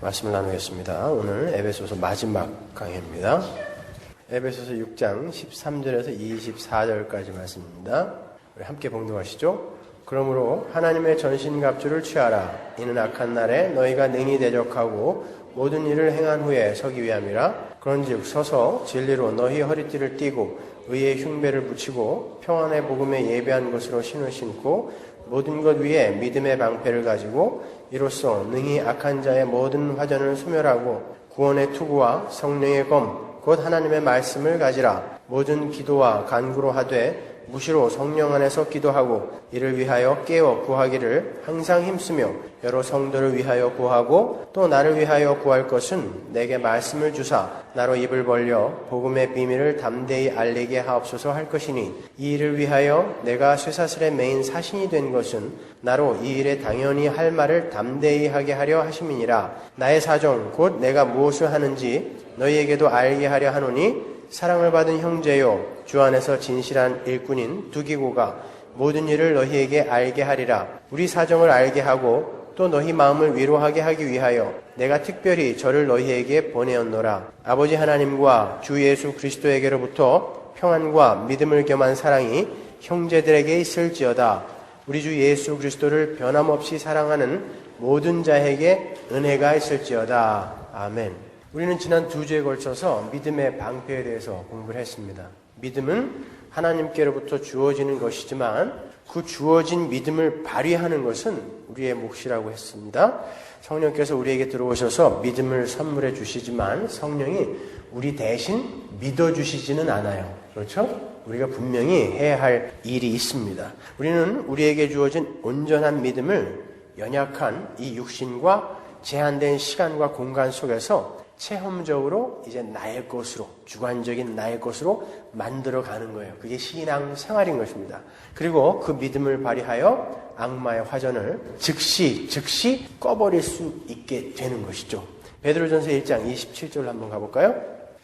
말씀을 나누겠습니다. 오늘 에베소서 마지막 강의입니다. 에베소서 6장 13절에서 24절까지 말씀입니다. 우리 함께 봉독하시죠. 그러므로 하나님의 전신갑주를 취하라. 이는 악한 날에 너희가 능히 대적하고 모든 일을 행한 후에 서기 위함이라. 그런즉 서서 진리로 너희 허리띠를 띠고 의의 흉배를 붙이고 평안의 복음에 예배한 것으로 신을 신고 모든 것 위에 믿음의 방패를 가지고 이로써 능히 악한 자의 모든 화전을 소멸하고 구원의 투구와 성령의 검 곧 하나님의 말씀을 가지라. 모든 기도와 간구로 하되 무시로 성령 안에서 기도하고 이를 위하여 깨어 구하기를 항상 힘쓰며 여러 성도를 위하여 구하고 또 나를 위하여 구할 것은 내게 말씀을 주사 나로 입을 벌려 복음의 비밀을 담대히 알리게 하옵소서 할 것이니 이 일을 위하여 내가 쇠사슬에 매인 사신이 된 것은 나로 이 일에 당연히 할 말을 담대히 하게 하려 하심이니라. 나의 사정 곧 내가 무엇을 하는지 너희에게도 알게 하려 하노니 사랑을 받은 형제요 주 안에서 진실한 일꾼인 두기고가 모든 일을 너희에게 알게 하리라. 우리 사정을 알게 하고 또 너희 마음을 위로하게 하기 위하여 내가 특별히 저를 너희에게 보내었노라. 아버지 하나님과 주 예수 그리스도에게로부터 평안과 믿음을 겸한 사랑이 형제들에게 있을지어다. 우리 주 예수 그리스도를 변함없이 사랑하는 모든 자에게 은혜가 있을지어다. 아멘. 우리는 지난 2주에 걸쳐서 믿음의 방패에 대해서 공부를 했습니다. 믿음은 하나님께로부터 주어지는 것이지만 그 주어진 믿음을 발휘하는 것은 우리의 몫이라고 했습니다. 성령께서 우리에게 들어오셔서 믿음을 선물해 주시지만 성령이 우리 대신 믿어주시지는 않아요. 그렇죠? 우리가 분명히 해야 할 일이 있습니다. 우리는 우리에게 주어진 온전한 믿음을 연약한 이 육신과 제한된 시간과 공간 속에서 체험적으로 이제 나의 것으로, 주관적인 나의 것으로 만들어가는 거예요. 그게 신앙 생활인 것입니다. 그리고 그 믿음을 발휘하여 악마의 화전을 즉시 꺼버릴 수 있게 되는 것이죠. 베드로전서 1장 27절 한번 가볼까요?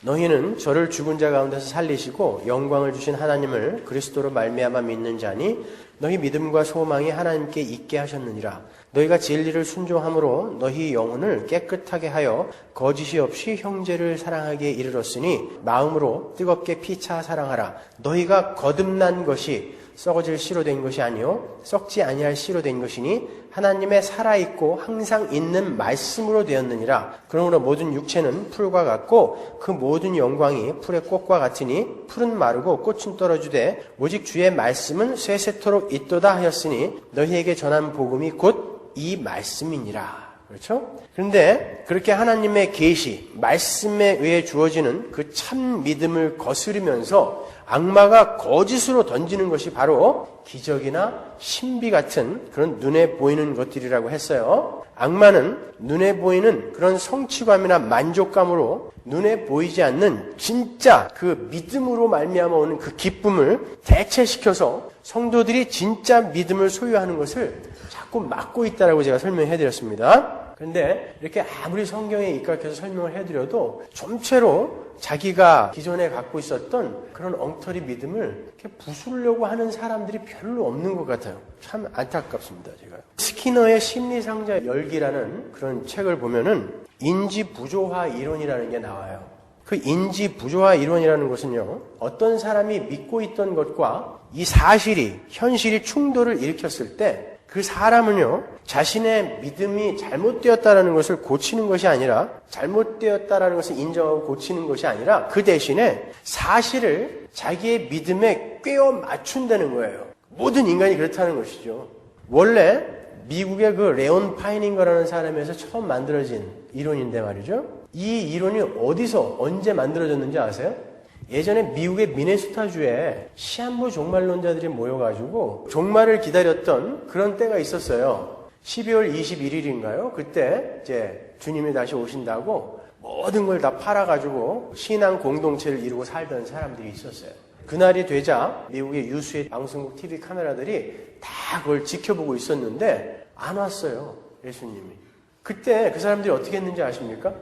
너희는 저를 죽은 자 가운데서 살리시고 영광을 주신 하나님을 그리스도로 말미암아 믿는 자니 너희 믿음과 소망이 하나님께 있게 하셨느니라. 너희가 진리를 순종함으로 너희 영혼을 깨끗하게 하여 거짓이 없이 형제를 사랑하기에 이르렀으니 마음으로 뜨겁게 피차 사랑하라. 너희가 거듭난 것이 썩어질 씨로 된 것이 아니요 썩지 아니할 씨로 된 것이니 하나님의 살아있고 항상 있는 말씀으로 되었느니라. 그러므로 모든 육체는 풀과 같고 그 모든 영광이 풀의 꽃과 같으니 풀은 마르고 꽃은 떨어지되 오직 주의 말씀은 쇠세토록 있도다 하였으니 너희에게 전한 복음이 곧 이 말씀이니라. 그렇죠? 그런데 그렇게 하나님의 계시, 말씀에 의해 주어지는 그 참 믿음을 거스르면서 악마가 거짓으로 던지는 것이 바로 기적이나 신비 같은 그런 눈에 보이는 것들이라고 했어요. 악마는 눈에 보이는 그런 성취감이나 만족감으로 눈에 보이지 않는 진짜 그 믿음으로 말미암아 오는 그 기쁨을 대체시켜서 성도들이 진짜 믿음을 소유하는 것을 자꾸 막고 있다라고 제가 설명해 드렸습니다. 그런데 이렇게 아무리 성경에 입각해서 설명을 해드려도 좀채로 자기가 기존에 갖고 있었던 그런 엉터리 믿음을 이렇게 부수려고 하는 사람들이 별로 없는 것 같아요. 참 안타깝습니다, 제가. 스키너의 심리상자 열기라는 그런 책을 보면은 인지 부조화 이론이라는 게 나와요. 그 인지 부조화 이론이라는 것은요, 어떤 사람이 믿고 있던 것과 이 사실이, 현실이 충돌을 일으켰을 때 그 사람은요, 자신의 믿음이 잘못되었다라는 것을 고치는 것이 아니라, 잘못되었다라는 것을 인정하고 고치는 것이 아니라, 그 대신에 사실을 자기의 믿음에 꿰어 맞춘다는 거예요. 모든 인간이 그렇다는 것이죠. 원래 미국의 그 레온 파이닝거라는 사람에서 처음 만들어진 이론인데 말이죠. 이 이론이 어디서 언제 만들어졌는지 아세요? 예전에 미국의 미네소타주에 시한부 종말론자들이 모여가지고 종말을 기다렸던 그런 때가 있었어요. 12월 21일인가요? 그때 이제 주님이 다시 오신다고 모든 걸 다 팔아가지고 신앙 공동체를 이루고 살던 사람들이 있었어요. 그날이 되자 미국의 유수의 방송국 TV 카메라들이 다 그걸 지켜보고 있었는데 안 왔어요. 예수님이. 그때 그 사람들이 어떻게 했는지 아십니까?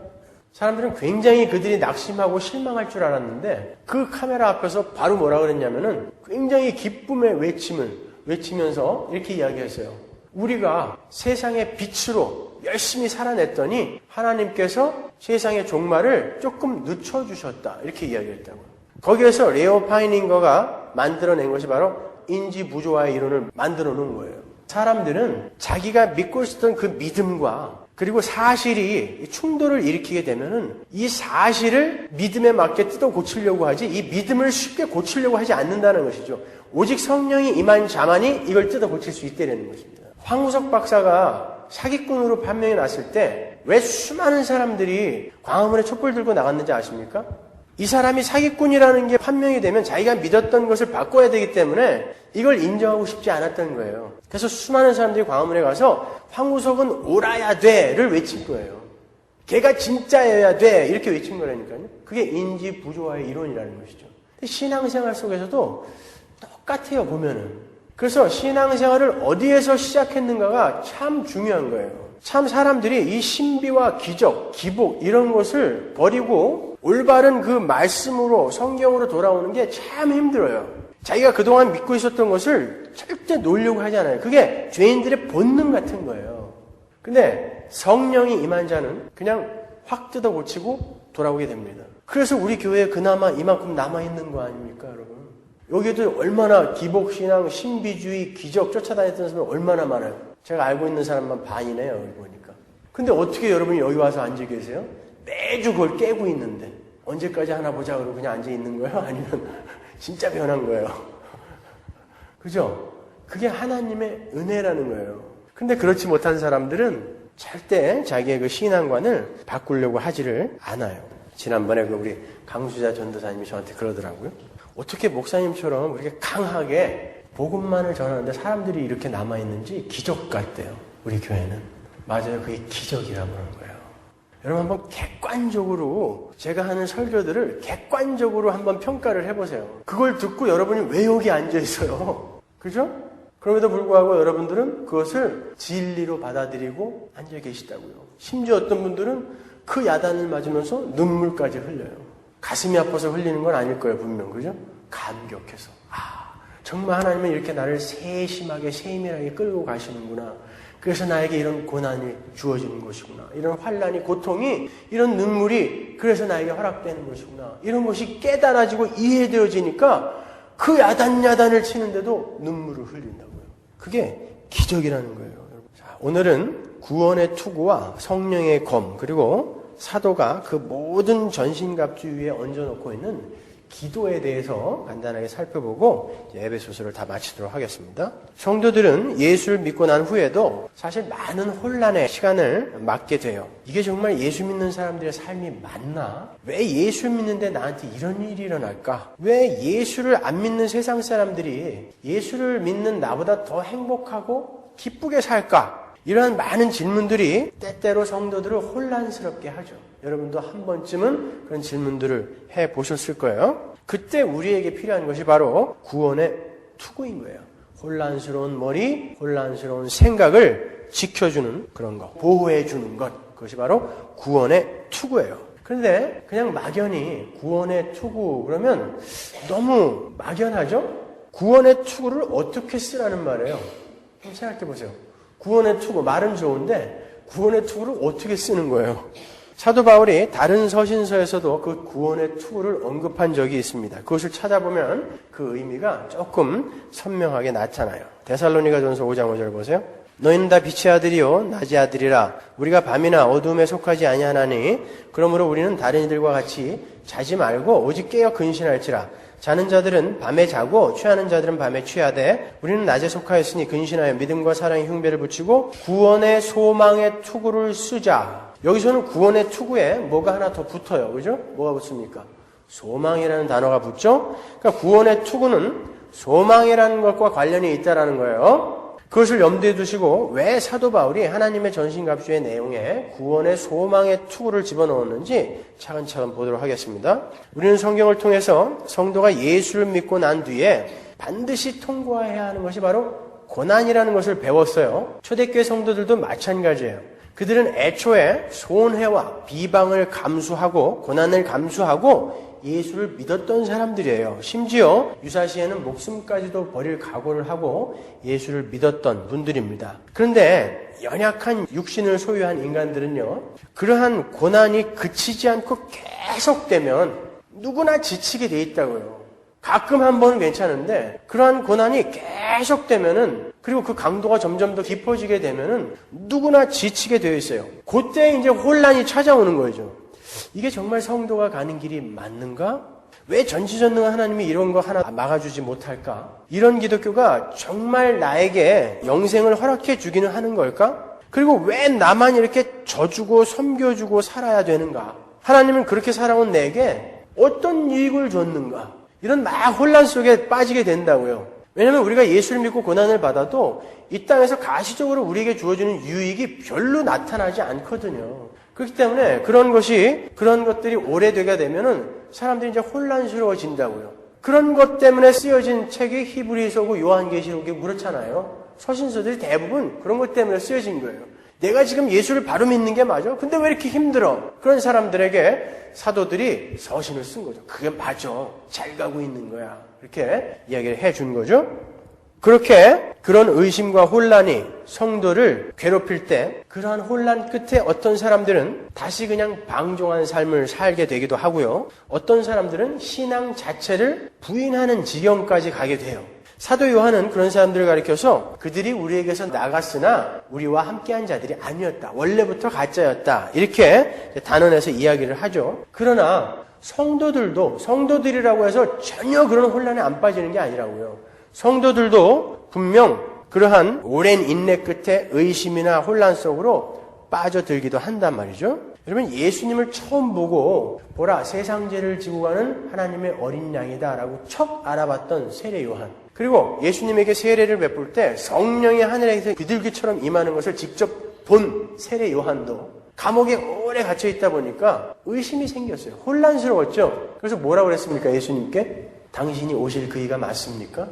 사람들은 굉장히 그들이 낙심하고 실망할 줄 알았는데 그 카메라 앞에서 바로 뭐라 그랬냐면은 굉장히 기쁨의 외침을 외치면서 이렇게 이야기했어요. 우리가 세상의 빛으로 열심히 살아냈더니 하나님께서 세상의 종말을 조금 늦춰주셨다. 이렇게 이야기했다고요. 거기에서 레오 파이닝거가 만들어낸 것이 바로 인지부조화의 이론을 만들어 놓은 거예요. 사람들은 자기가 믿고 있었던 그 믿음과 그리고 사실이 충돌을 일으키게 되면은 이 사실을 믿음에 맞게 뜯어 고치려고 하지 이 믿음을 쉽게 고치려고 하지 않는다는 것이죠. 오직 성령이 임한 자만이 이걸 뜯어 고칠 수 있다는 것입니다. 황우석 박사가 사기꾼으로 판명이 났을 때 왜 수많은 사람들이 광화문에 촛불 들고 나갔는지 아십니까? 이 사람이 사기꾼이라는 게 판명이 되면 자기가 믿었던 것을 바꿔야 되기 때문에 이걸 인정하고 싶지 않았던 거예요. 그래서 수많은 사람들이 광화문에 가서 황우석은 옳아야 돼를 외친 거예요. 걔가 진짜여야 돼 이렇게 외친 거라니까요. 그게 인지부조화의 이론이라는 것이죠. 신앙생활 속에서도 똑같아요 보면은. 그래서 신앙생활을 어디에서 시작했는가가 참 중요한 거예요. 참 사람들이 이 신비와 기적, 기복 이런 것을 버리고 올바른 그 말씀으로 성경으로 돌아오는 게 참 힘들어요. 자기가 그동안 믿고 있었던 것을 절대 놓으려고 하지 않아요. 그게 죄인들의 본능 같은 거예요. 근데 성령이 임한 자는 그냥 확 뜯어 고치고 돌아오게 됩니다. 그래서 우리 교회에 그나마 이만큼 남아있는 거 아닙니까 여러분? 여기도 얼마나 기복신앙, 신비주의, 기적 쫓아다녔던 사람이 얼마나 많아요. 제가 알고 있는 사람만 반이네요 여기 보니까. 근데 어떻게 여러분이 여기 와서 앉아 계세요? 매주 그걸 깨고 있는데 언제까지 하나 보자 그러고 그냥 앉아 있는 거예요? 아니면 진짜 변한 거예요? 그죠? 그게 하나님의 은혜라는 거예요. 근데 그렇지 못한 사람들은 절대 자기의 그 신앙관을 바꾸려고 하지를 않아요. 지난번에 그 우리 강수자 전도사님이 저한테 그러더라고요. 어떻게 목사님처럼 그렇게 강하게 복음만을 전하는데 사람들이 이렇게 남아있는지 기적 같대요. 우리 교회는. 맞아요. 그게 기적이라고 하는 거예요. 여러분 한번 객관적으로 제가 하는 설교들을 객관적으로 한번 평가를 해보세요. 그걸 듣고 여러분이 왜 여기 앉아있어요? 그죠? 그럼에도 불구하고 여러분들은 그것을 진리로 받아들이고 앉아 계시다고요. 심지어 어떤 분들은 그 야단을 맞으면서 눈물까지 흘려요. 가슴이 아파서 흘리는 건 아닐 거예요. 분명. 그죠? 감격해서. 정말 하나님은 이렇게 나를 세심하게 세밀하게 끌고 가시는구나. 그래서 나에게 이런 고난이 주어지는 것이구나. 이런 환난이 고통이 이런 눈물이 그래서 나에게 허락되는 것이구나. 이런 것이 깨달아지고 이해되어지니까 그 야단을 치는데도 눈물을 흘린다고요. 그게 기적이라는 거예요. 자, 오늘은 구원의 투구와 성령의 검 그리고 사도가 그 모든 전신갑주 위에 얹어놓고 있는 기도에 대해서 간단하게 살펴보고 에베소서를 다 마치도록 하겠습니다. 성도들은 예수를 믿고 난 후에도 사실 많은 혼란의 시간을 맞게 돼요. 이게 정말 예수 믿는 사람들의 삶이 맞나? 왜 예수 믿는데 나한테 이런 일이 일어날까? 왜 예수를 안 믿는 세상 사람들이 예수를 믿는 나보다 더 행복하고 기쁘게 살까? 이러한 많은 질문들이 때때로 성도들을 혼란스럽게 하죠. 여러분도 한 번쯤은 그런 질문들을 해보셨을 거예요. 그때 우리에게 필요한 것이 바로 구원의 투구인 거예요. 혼란스러운 머리, 혼란스러운 생각을 지켜주는 그런 것, 보호해주는 것. 그것이 바로 구원의 투구예요. 그런데 그냥 막연히 구원의 투구 그러면 너무 막연하죠? 구원의 투구를 어떻게 쓰라는 말이에요? 좀 생각해 보세요. 구원의 투구, 말은 좋은데 구원의 투구를 어떻게 쓰는 거예요? 사도 바울이 다른 서신서에서도 그 구원의 투구를 언급한 적이 있습니다. 그것을 찾아보면 그 의미가 조금 선명하게 나타나요. 데살로니가전서 5장 5절 보세요. 너희는 다 빛의 아들이요 낮의 아들이라 우리가 밤이나 어두움에 속하지 아니하나니 그러므로 우리는 다른 이들과 같이 자지 말고 오직 깨어 근신할지라. 자는 자들은 밤에 자고 취하는 자들은 밤에 취하되 우리는 낮에 속하였으니 근신하여 믿음과 사랑의 흉배를 붙이고 구원의 소망의 투구를 쓰자. 여기서는 구원의 투구에 뭐가 하나 더 붙어요. 그죠? 뭐가 붙습니까? 소망이라는 단어가 붙죠? 그러니까 구원의 투구는 소망이라는 것과 관련이 있다라는 거예요. 그것을 염두에 두시고 왜 사도 바울이 하나님의 전신갑주의 내용에 구원의 소망의 투구를 집어넣었는지 차근차근 보도록 하겠습니다. 우리는 성경을 통해서 성도가 예수를 믿고 난 뒤에 반드시 통과해야 하는 것이 바로 고난이라는 것을 배웠어요. 초대교회 성도들도 마찬가지예요. 그들은 애초에 손해와 비방을 감수하고 고난을 감수하고 예수를 믿었던 사람들이에요. 심지어 유사시에는 목숨까지도 버릴 각오를 하고 예수를 믿었던 분들입니다. 그런데 연약한 육신을 소유한 인간들은요, 그러한 고난이 그치지 않고 계속되면 누구나 지치게 돼 있다고요. 가끔 한 번은 괜찮은데 그러한 고난이 계속되면은, 그리고 그 강도가 점점 더 깊어지게 되면은 누구나 지치게 되어 있어요. 그때 이제 혼란이 찾아오는 거죠. 이게 정말 성도가 가는 길이 맞는가? 왜 전지전능한 하나님이 이런 거 하나 막아주지 못할까? 이런 기독교가 정말 나에게 영생을 허락해 주기는 하는 걸까? 그리고 왜 나만 이렇게 져주고 섬겨주고 살아야 되는가? 하나님은 그렇게 살아온 내게 어떤 유익을 줬는가? 이런 막 혼란 속에 빠지게 된다고요. 왜냐하면 우리가 예수를 믿고 고난을 받아도 이 땅에서 가시적으로 우리에게 주어지는 유익이 별로 나타나지 않거든요. 그렇기 때문에 그런 것들이 오래되게 되면은 사람들이 이제 혼란스러워진다고요. 그런 것 때문에 쓰여진 책이 히브리서고 요한계시록이 그렇잖아요. 서신서들이 대부분 그런 것 때문에 쓰여진 거예요. 내가 지금 예수를 바로 믿는 게 맞아? 근데 왜 이렇게 힘들어? 그런 사람들에게 사도들이 서신을 쓴 거죠. 그게 맞아. 잘 가고 있는 거야. 이렇게 이야기를 해준 거죠. 그렇게 그런 의심과 혼란이 성도를 괴롭힐 때, 그러한 혼란 끝에 어떤 사람들은 다시 그냥 방종한 삶을 살게 되기도 하고요. 어떤 사람들은 신앙 자체를 부인하는 지경까지 가게 돼요. 사도 요한은 그런 사람들을 가리켜서 그들이 우리에게서 나갔으나 우리와 함께한 자들이 아니었다. 원래부터 가짜였다. 이렇게 단언해서 이야기를 하죠. 그러나 성도들이라고 해서 전혀 그런 혼란에 안 빠지는 게 아니라고요. 성도들도 분명 그러한 오랜 인내 끝에 의심이나 혼란 속으로 빠져들기도 한단 말이죠. 여러분, 예수님을 처음 보고 보라, 세상 죄를 지고 가는 하나님의 어린 양이다 라고 척 알아봤던 세례 요한, 그리고 예수님에게 세례를 베풀 때 성령이 하늘에서 비둘기처럼 임하는 것을 직접 본 세례 요한도 감옥에 오래 갇혀 있다 보니까 의심이 생겼어요. 혼란스러웠죠. 그래서 뭐라고 그랬습니까? 예수님께 당신이 오실 그이가 맞습니까?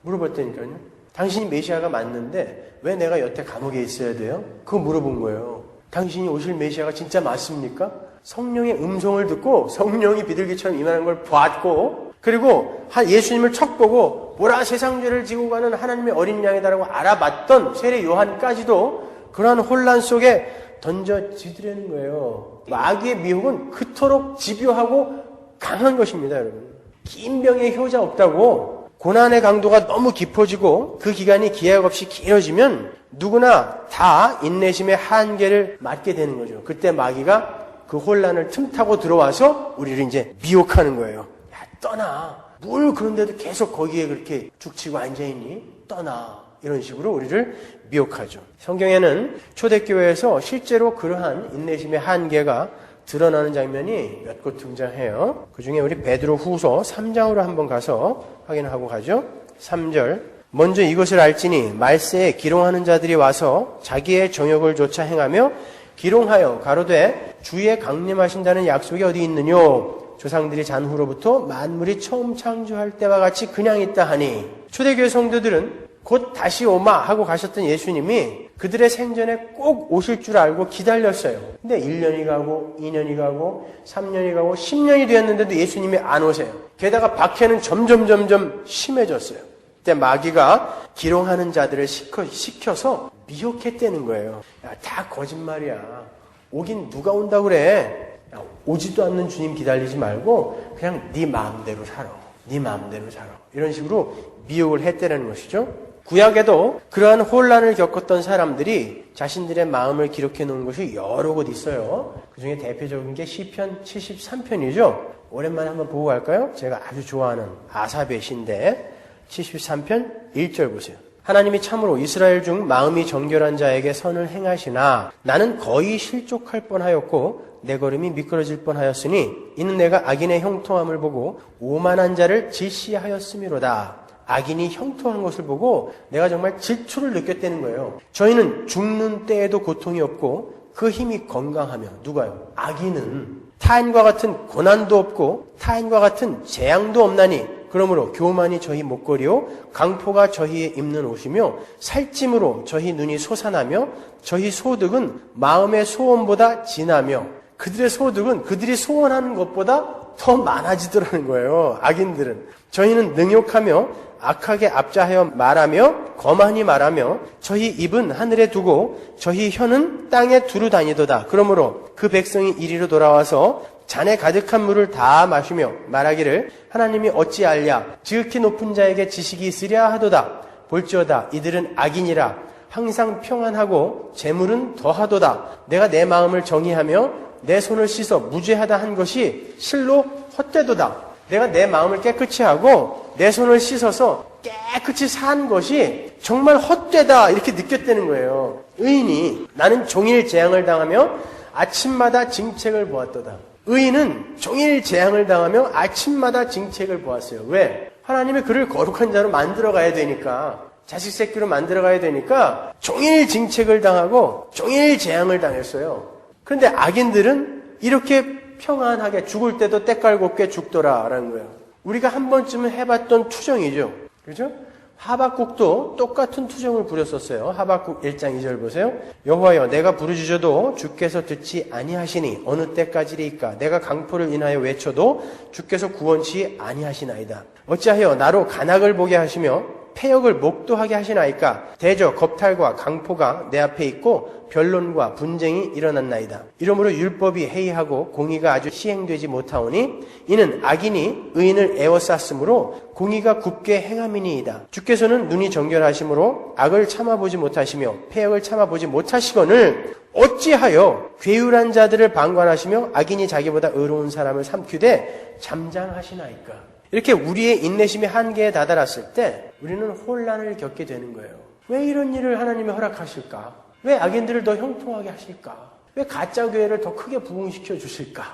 물어봤다니까요. 당신이 메시아가 맞는데 왜 내가 여태 감옥에 있어야 돼요? 그거 물어본 거예요. 당신이 오실 메시아가 진짜 맞습니까? 성령의 음성을 듣고 성령이 비둘기처럼 임하는 걸 봤고, 그리고 예수님을 척 보고 보라, 세상 죄를 지고 가는 하나님의 어린 양이다라고 알아봤던 세례 요한까지도 그러한 혼란 속에 던져지더라는 거예요. 마귀의 미혹은 그토록 집요하고 강한 것입니다, 여러분. 긴 병에 효자 없다고. 고난의 강도가 너무 깊어지고 그 기간이 기약 없이 길어지면 누구나 다 인내심의 한계를 맞게 되는 거죠. 그때 마귀가 그 혼란을 틈타고 들어와서 우리를 이제 미혹하는 거예요. 야, 떠나. 뭘 그런데도 계속 거기에 그렇게 죽치고 앉아있니? 떠나. 이런 식으로 우리를 미혹하죠. 성경에는 초대교회에서 실제로 그러한 인내심의 한계가 드러나는 장면이 몇 곳 등장해요. 그 중에 우리 베드로 후서 3장으로 한번 가서 확인하고 가죠. 3절. 먼저 이것을 알지니 말세에 기롱하는 자들이 와서 자기의 정욕을 조차 행하며 기롱하여 가로되 주의 강림하신다는 약속이 어디 있느뇨? 조상들이 잔후로부터 만물이 처음 창조할 때와 같이 그냥 있다 하니. 초대교회 성도들은 곧 다시 오마 하고 가셨던 예수님이 그들의 생전에 꼭 오실 줄 알고 기다렸어요. 근데 1년이 가고 2년이 가고 3년이 가고 10년이 되었는데도 예수님이 안 오세요. 게다가 박해는 점점 심해졌어요. 그때 마귀가 기롱하는 자들을 시켜서 미혹했다는 거예요. 야, 다 거짓말이야. 오긴 누가 온다고 그래. 야, 오지도 않는 주님 기다리지 말고 그냥 네 마음대로 살아. 네 마음대로 살아. 이런 식으로 미혹을 했다는 것이죠. 구약에도 그러한 혼란을 겪었던 사람들이 자신들의 마음을 기록해 놓은 것이 여러 곳 있어요. 그 중에 대표적인 게 시편 73편이죠. 오랜만에 한번 보고 갈까요? 제가 아주 좋아하는 아삽의 시인데 73편 1절 보세요. 하나님이 참으로 이스라엘 중 마음이 정결한 자에게 선을 행하시나 나는 거의 실족할 뻔하였고 내 걸음이 미끄러질 뻔하였으니 이는 내가 악인의 형통함을 보고 오만한 자를 질시하였음이로다. 악인이 형통한 것을 보고 내가 정말 질투를 느꼈다는 거예요. 저희는 죽는 때에도 고통이 없고 그 힘이 건강하며. 누가요? 악인은 타인과 같은 고난도 없고 타인과 같은 재앙도 없나니 그러므로 교만이 저희 목걸이요 강포가 저희의 입는 옷이며 살찜으로 저희 눈이 솟아나며 저희 소득은 마음의 소원보다 진하며. 그들의 소득은 그들이 소원하는 것보다 더 많아지더라는 거예요. 악인들은. 저희는 능욕하며 악하게 압자하여 말하며 거만히 말하며 저희 입은 하늘에 두고 저희 혀는 땅에 두루 다니도다. 그러므로 그 백성이 이리로 돌아와서 잔에 가득한 물을 다 마시며 말하기를 하나님이 어찌 알랴 지극히 높은 자에게 지식이 있으랴 하도다. 볼지어다 이들은 악인이라 항상 평안하고 재물은 더하도다. 내가 내 마음을 정의하며 내 손을 씻어 무죄하다 한 것이 실로 헛되도다. 내가 내 마음을 깨끗이 하고 내 손을 씻어서 깨끗이 산 것이 정말 헛되다 이렇게 느꼈다는 거예요. 의인이 나는 종일 재앙을 당하며 아침마다 징책을 보았도다. 의인은 종일 재앙을 당하며 아침마다 징책을 보았어요. 왜? 하나님이 그를 거룩한 자로 만들어 가야 되니까, 자식 새끼로 만들어 가야 되니까 종일 징책을 당하고 종일 재앙을 당했어요. 그런데 악인들은 이렇게 평안하게 죽을 때도 때깔곱게 죽더라라는 거예요. 우리가 한 번쯤은 해봤던 투정이죠. 그렇죠? 하박국도 똑같은 투정을 부렸었어요. 하박국 1장 2절 보세요. 여호와여 내가 부르짖어도 주께서 듣지 아니하시니 어느 때까지리이까. 내가 강포를 인하여 외쳐도 주께서 구원치 아니하시나이다. 어찌하여 나로 간악을 보게 하시며 패역을 목도하게 하시나이까. 대저 겁탈과 강포가 내 앞에 있고 변론과 분쟁이 일어났나이다. 이러므로 율법이 해이하고 공의가 아주 시행되지 못하오니 이는 악인이 의인을 에워쌌으므로 공의가 굽게 행함이니이다. 주께서는 눈이 정결하심으로 악을 참아보지 못하시며 패역을 참아보지 못하시거늘 어찌하여 괴율한 자들을 방관하시며 악인이 자기보다 의로운 사람을 삼키되 잠잠하시나이까. 이렇게 우리의 인내심이 한계에 다다랐을 때 우리는 혼란을 겪게 되는 거예요. 왜 이런 일을 하나님이 허락하실까? 왜 악인들을 더 형통하게 하실까? 왜 가짜 교회를 더 크게 부흥시켜 주실까?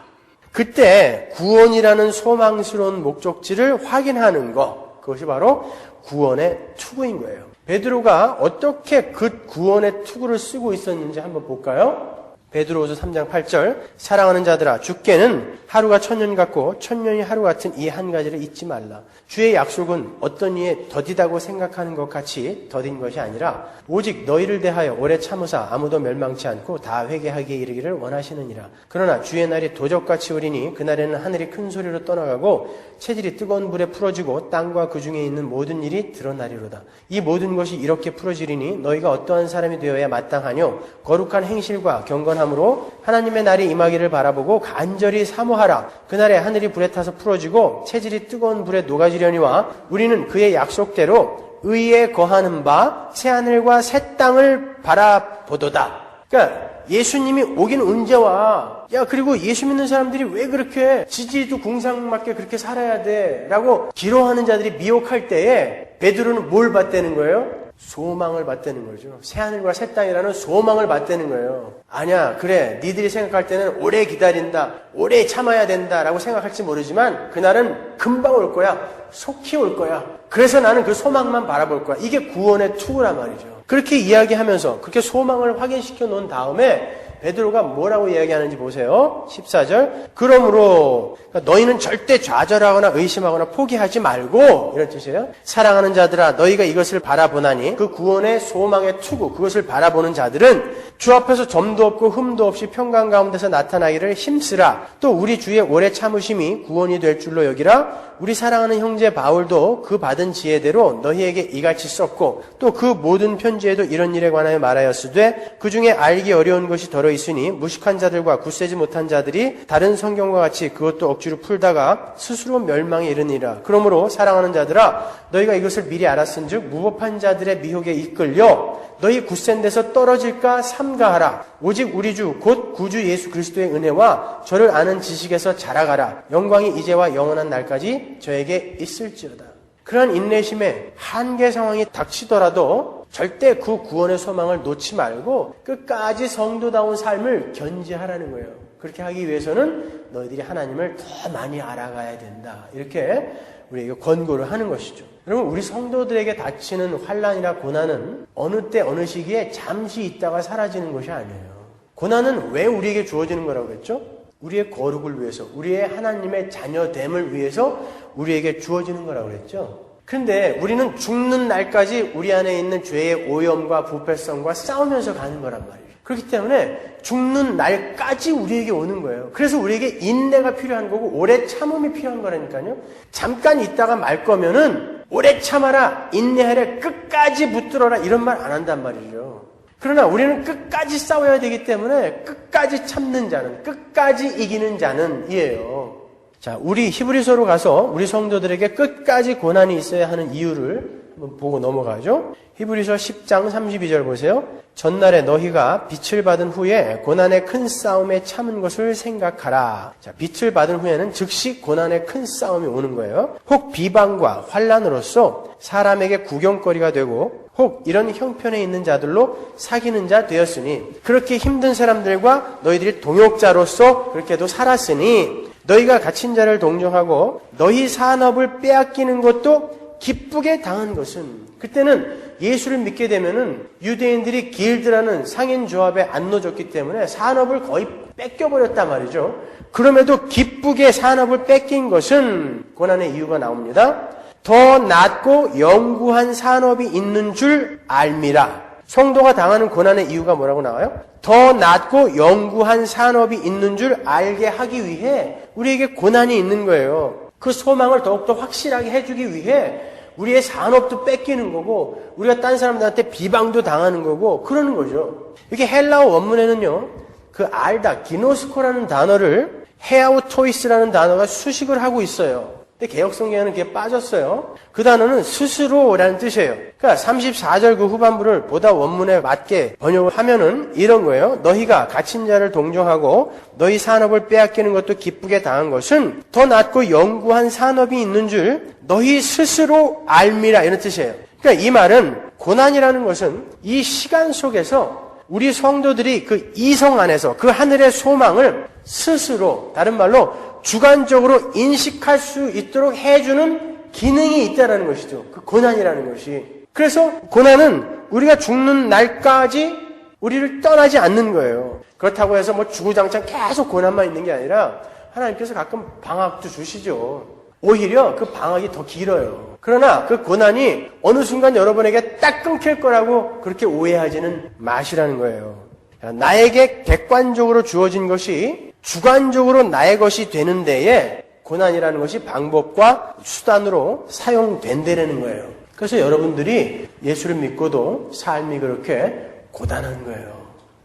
그때 구원이라는 소망스러운 목적지를 확인하는 것, 그것이 바로 구원의 투구인 거예요. 베드로가 어떻게 그 구원의 투구를 쓰고 있었는지 한번 볼까요? 베드로후서 3장 8절 사랑하는 자들아 주께는 하루가 천년 같고 천년이 하루 같은 이 한 가지를 잊지 말라. 주의 약속은 어떤 이에 더디다고 생각하는 것 같이 더딘 것이 아니라 오직 너희를 대하여 오래 참으사 아무도 멸망치 않고 다 회개하기에 이르기를 원하시느니라. 그러나 주의 날이 도적같이 오리니 그날에는 하늘이 큰 소리로 떠나가고 체질이 뜨거운 불에 풀어지고 땅과 그 중에 있는 모든 일이 드러나리로다. 이 모든 것이 이렇게 풀어지리니 너희가 어떠한 사람이 되어야 마땅하뇨. 거룩한 행실과 경건함으로 하나님의 날이 임하기를 바라보고 간절히 사모하라. 그날에 하늘이 불에 타서 풀어지고 체질이 뜨거운 불에 녹아지려니와 우리는 그의 약속대로 의에 거하는 바 새하늘과 새 땅을 바라보도다. 그러니까 예수님이 오긴 언제 와? 야, 그리고 예수 믿는 사람들이 왜 그렇게 지지도 궁상맞게 그렇게 살아야 돼? 라고 기로하는 자들이 미혹할 때에 베드로는 뭘 봤다는 거예요? 소망을 봤다는 거죠. 새하늘과 새 땅이라는 소망을 봤다는 거예요. 아니야, 그래, 니들이 생각할 때는 오래 기다린다, 오래 참아야 된다라고 생각할지 모르지만 그날은 금방 올 거야, 속히 올 거야. 그래서 나는 그 소망만 바라볼 거야. 이게 구원의 투구란 말이죠. 그렇게 이야기하면서 그렇게 소망을 확인시켜 놓은 다음에 베드로가 뭐라고 이야기하는지 보세요. 14절. 그러므로 너희는 절대 좌절하거나 의심하거나 포기하지 말고, 이런 뜻이에요. 사랑하는 자들아 너희가 이것을 바라보나니 그 구원의 소망의 투구, 그것을 바라보는 자들은 주 앞에서 점도 없고 흠도 없이 평강 가운데서 나타나기를 힘쓰라. 또 우리 주의 오래 참으심이 구원이 될 줄로 여기라. 우리 사랑하는 형제 바울도 그 받은 지혜대로 너희에게 이같이 썼고 또 그 모든 편지에도 이런 일에 관하여 말하였으되 그 중에 알기 어려운 것이 더러 있으니 무식한 자들과 굳세지 못한 자들이 다른 성경과 같이 그것도 억지로 풀다가 스스로 멸망에 이르니라. 그러므로 사랑하는 자들아 너희가 이것을 미리 알았은즉 무법한 자들의 미혹에 이끌려 너희 굳센 데서 떨어질까 삼가하라. 오직 우리 주 곧 구주 예수 그리스도의 은혜와 저를 아는 지식에서 자라가라. 영광이 이제와 영원한 날까지 저에게 있을지어다. 그런 인내심에 한계 상황이 닥치더라도 절대 그 구원의 소망을 놓지 말고 끝까지 성도다운 삶을 견지하라는 거예요. 그렇게 하기 위해서는 너희들이 하나님을 더 많이 알아가야 된다. 이렇게 우리에게 권고를 하는 것이죠. 여러분, 우리 성도들에게 닥치는 환난이나 고난은 어느 때 어느 시기에 잠시 있다가 사라지는 것이 아니에요. 고난은 왜 우리에게 주어지는 거라고 그랬죠? 우리의 거룩을 위해서, 우리의 하나님의 자녀됨을 위해서 우리에게 주어지는 거라고 그랬죠. 그런데 우리는 죽는 날까지 우리 안에 있는 죄의 오염과 부패성과 싸우면서 가는 거란 말이에요. 그렇기 때문에 죽는 날까지 우리에게 오는 거예요. 그래서 우리에게 인내가 필요한 거고 오래 참음이 필요한 거라니까요. 잠깐 있다가 말 거면은 오래 참아라, 인내하라, 끝까지 붙들어라 이런 말 안 한단 말이죠. 그러나 우리는 끝까지 싸워야 되기 때문에 끝까지 참는 자는, 끝까지 이기는 자는 이에요. 자, 우리 히브리서로 가서 우리 성도들에게 끝까지 고난이 있어야 하는 이유를 한번 보고 넘어가죠. 히브리서 10장 32절 보세요. 전날에 너희가 빛을 받은 후에 고난의 큰 싸움에 참은 것을 생각하라. 자, 빛을 받은 후에는 즉시 고난의 큰 싸움이 오는 거예요. 혹 비방과 환난으로서 사람에게 구경거리가 되고 혹 이런 형편에 있는 자들로 사귀는 자 되었으니 그렇게 힘든 사람들과 너희들이 동역자로서 그렇게도 살았으니 너희가 갇힌 자를 동정하고 너희 산업을 빼앗기는 것도 기쁘게 당한 것은 그때는 예수를 믿게 되면은 유대인들이 길드라는 상인 조합에 안 넣어줬기 때문에 산업을 거의 뺏겨버렸단 말이죠. 그럼에도 기쁘게 산업을 뺏긴 것은 고난의 이유가 나옵니다. 더 낮고 영구한 산업이 있는 줄 알미라. 성도가 당하는 고난의 이유가 뭐라고 나와요? 더 낮고 영구한 산업이 있는 줄 알게 하기 위해 우리에게 고난이 있는 거예요. 그 소망을 더욱더 확실하게 해주기 위해 우리의 산업도 뺏기는 거고 우리가 딴 사람들한테 비방도 당하는 거고 그러는 거죠. 이게 헬라어 원문에는요. 그 알다, 기노스코라는 단어를 헤아우토이스라는 단어가 수식을 하고 있어요. 근데 개역성경에는 그게 빠졌어요. 그 단어는 스스로라는 뜻이에요. 그러니까 34절 그 후반부를 보다 원문에 맞게 번역을 하면은 이런 거예요. 너희가 갇힌 자를 동정하고 너희 산업을 빼앗기는 것도 기쁘게 당한 것은 더 낮고 영구한 산업이 있는 줄 너희 스스로 알미라 이런 뜻이에요. 그러니까 이 말은 고난이라는 것은 이 시간 속에서 우리 성도들이 그 이성 안에서 그 하늘의 소망을 스스로 다른 말로 주관적으로 인식할 수 있도록 해주는 기능이 있다는 것이죠. 그 고난이라는 것이. 그래서 고난은 우리가 죽는 날까지 우리를 떠나지 않는 거예요. 그렇다고 해서 뭐 주구장창 계속 고난만 있는 게 아니라 하나님께서 가끔 방학도 주시죠. 오히려 그 방학이 더 길어요. 그러나 그 고난이 어느 순간 여러분에게 딱 끊길 거라고 그렇게 오해하지는 마시라는 거예요. 나에게 객관적으로 주어진 것이 주관적으로 나의 것이 되는 데에 고난이라는 것이 방법과 수단으로 사용된다는 거예요. 그래서 여러분들이 예수를 믿고도 삶이 그렇게 고단한 거예요.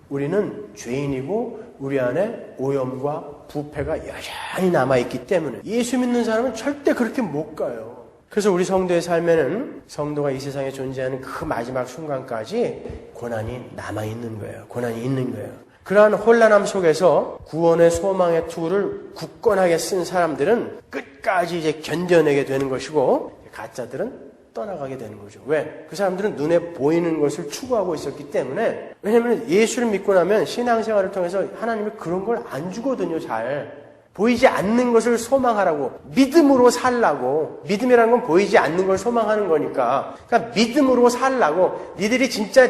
우리는 죄인이고 우리 안에 오염과 부패가 여전히 남아있기 때문에 예수 믿는 사람은 절대 그렇게 못 가요. 그래서 우리 성도의 삶에는 성도가 이 세상에 존재하는 그 마지막 순간까지 고난이 남아있는 거예요. 고난이 있는 거예요. 그러한 혼란함 속에서 구원의 소망의 투구를 굳건하게 쓴 사람들은 끝까지 이제 견뎌내게 되는 것이고 가짜들은 떠나가게 되는 거죠. 왜? 그 사람들은 눈에 보이는 것을 추구하고 있었기 때문에. 왜냐하면 예수를 믿고 나면 신앙생활을 통해서 하나님이 그런 걸 안 주거든요. 잘. 보이지 않는 것을 소망하라고, 믿음으로 살라고. 믿음이라는 건 보이지 않는 걸 소망하는 거니까. 그러니까 믿음으로 살라고, 니들이 진짜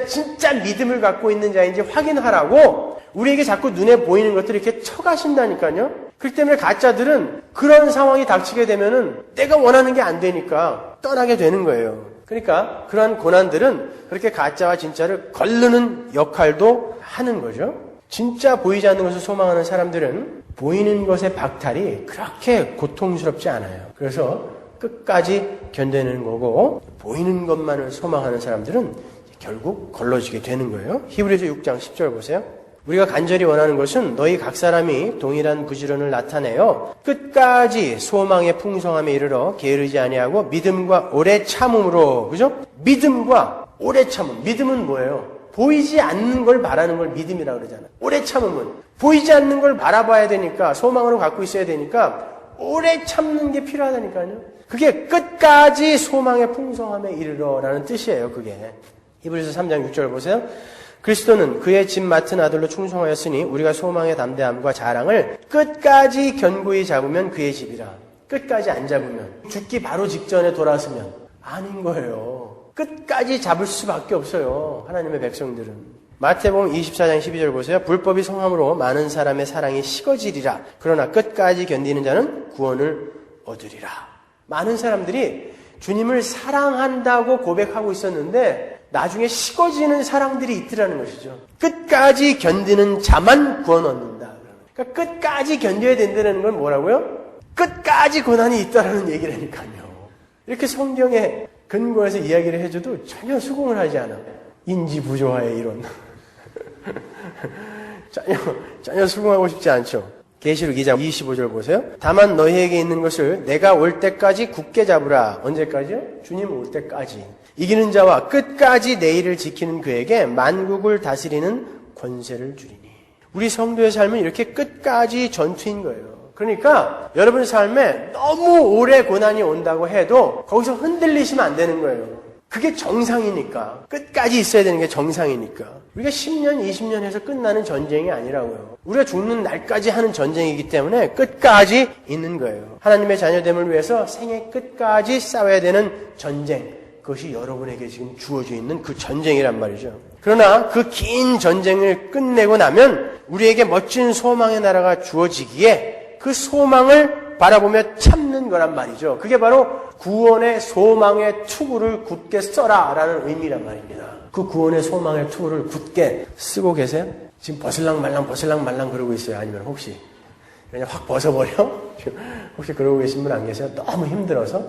믿음을 갖고 있는 자인지 확인하라고 우리에게 자꾸 눈에 보이는 것들을 이렇게 쳐가신다니까요. 그렇기 때문에 가짜들은 그런 상황이 닥치게 되면은 내가 원하는 게 안 되니까 떠나게 되는 거예요. 그러니까 그러한 고난들은 그렇게 가짜와 진짜를 거르는 역할도 하는 거죠. 진짜 보이지 않는 것을 소망하는 사람들은 보이는 것의 박탈이 그렇게 고통스럽지 않아요. 그래서 끝까지 견뎌내는 거고 보이는 것만을 소망하는 사람들은 결국 걸러지게 되는 거예요. 히브리서 6장 10절 보세요. 우리가 간절히 원하는 것은 너희 각 사람이 동일한 부지런을 나타내어 끝까지 소망의 풍성함에 이르러 게으르지 아니하고 믿음과 오래 참음으로, 그죠? 믿음과 오래 참음. 믿음은 뭐예요? 보이지 않는 걸 바라는 걸 믿음이라고 그러잖아요. 오래 참음은 보이지 않는 걸 바라봐야 되니까, 소망으로 갖고 있어야 되니까 오래 참는 게 필요하다니까요. 그게 끝까지 소망의 풍성함에 이르러라는 뜻이에요. 그게 히브리서 3장 6절 보세요. 그리스도는 그의 집 맡은 아들로 충성하였으니 우리가 소망의 담대함과 자랑을 끝까지 견고히 잡으면 그의 집이라. 끝까지 안 잡으면, 죽기 바로 직전에 돌아서면 아닌 거예요. 끝까지 잡을 수밖에 없어요. 하나님의 백성들은. 마태복음 24장 12절 보세요. 불법이 성함으로 많은 사람의 사랑이 식어지리라. 그러나 끝까지 견디는 자는 구원을 얻으리라. 많은 사람들이 주님을 사랑한다고 고백하고 있었는데 나중에 식어지는 사랑들이 있더라는 것이죠. 끝까지 견디는 자만 구원 얻는다. 그러니까 끝까지 견뎌야 된다는 건 뭐라고요? 끝까지 고난이 있다라는 얘기라니까요. 이렇게 성경에 근거해서 이야기를 해줘도 전혀 수긍을 하지 않아. 인지부조화의 이론. 전혀 수긍하고 싶지 않죠. 계시록 2장 25절 보세요. 다만 너희에게 있는 것을 내가 올 때까지 굳게 잡으라. 언제까지요? 주님 올 때까지. 이기는 자와 끝까지 내 일을 지키는 그에게 만국을 다스리는 권세를 주리니. 우리 성도의 삶은 이렇게 끝까지 전투인 거예요. 그러니까 여러분 삶에 너무 오래 고난이 온다고 해도 거기서 흔들리시면 안 되는 거예요. 그게 정상이니까. 끝까지 있어야 되는 게 정상이니까. 우리가 10년, 20년 해서 끝나는 전쟁이 아니라고요. 우리가 죽는 날까지 하는 전쟁이기 때문에 끝까지 있는 거예요. 하나님의 자녀됨을 위해서 생애 끝까지 싸워야 되는 전쟁. 그것이 여러분에게 지금 주어져 있는 그 전쟁이란 말이죠. 그러나 그 긴 전쟁을 끝내고 나면 우리에게 멋진 소망의 나라가 주어지기에 그 소망을 바라보며 참는 거란 말이죠. 그게 바로 구원의 소망의 투구를 굳게 써라 라는 의미란 말입니다. 그 구원의 소망의 투구를 굳게 쓰고 계세요? 지금 벗을랑 말랑 그러고 있어요? 아니면 혹시 그냥 확 벗어버려? 혹시 그러고 계신 분 안 계세요? 너무 힘들어서?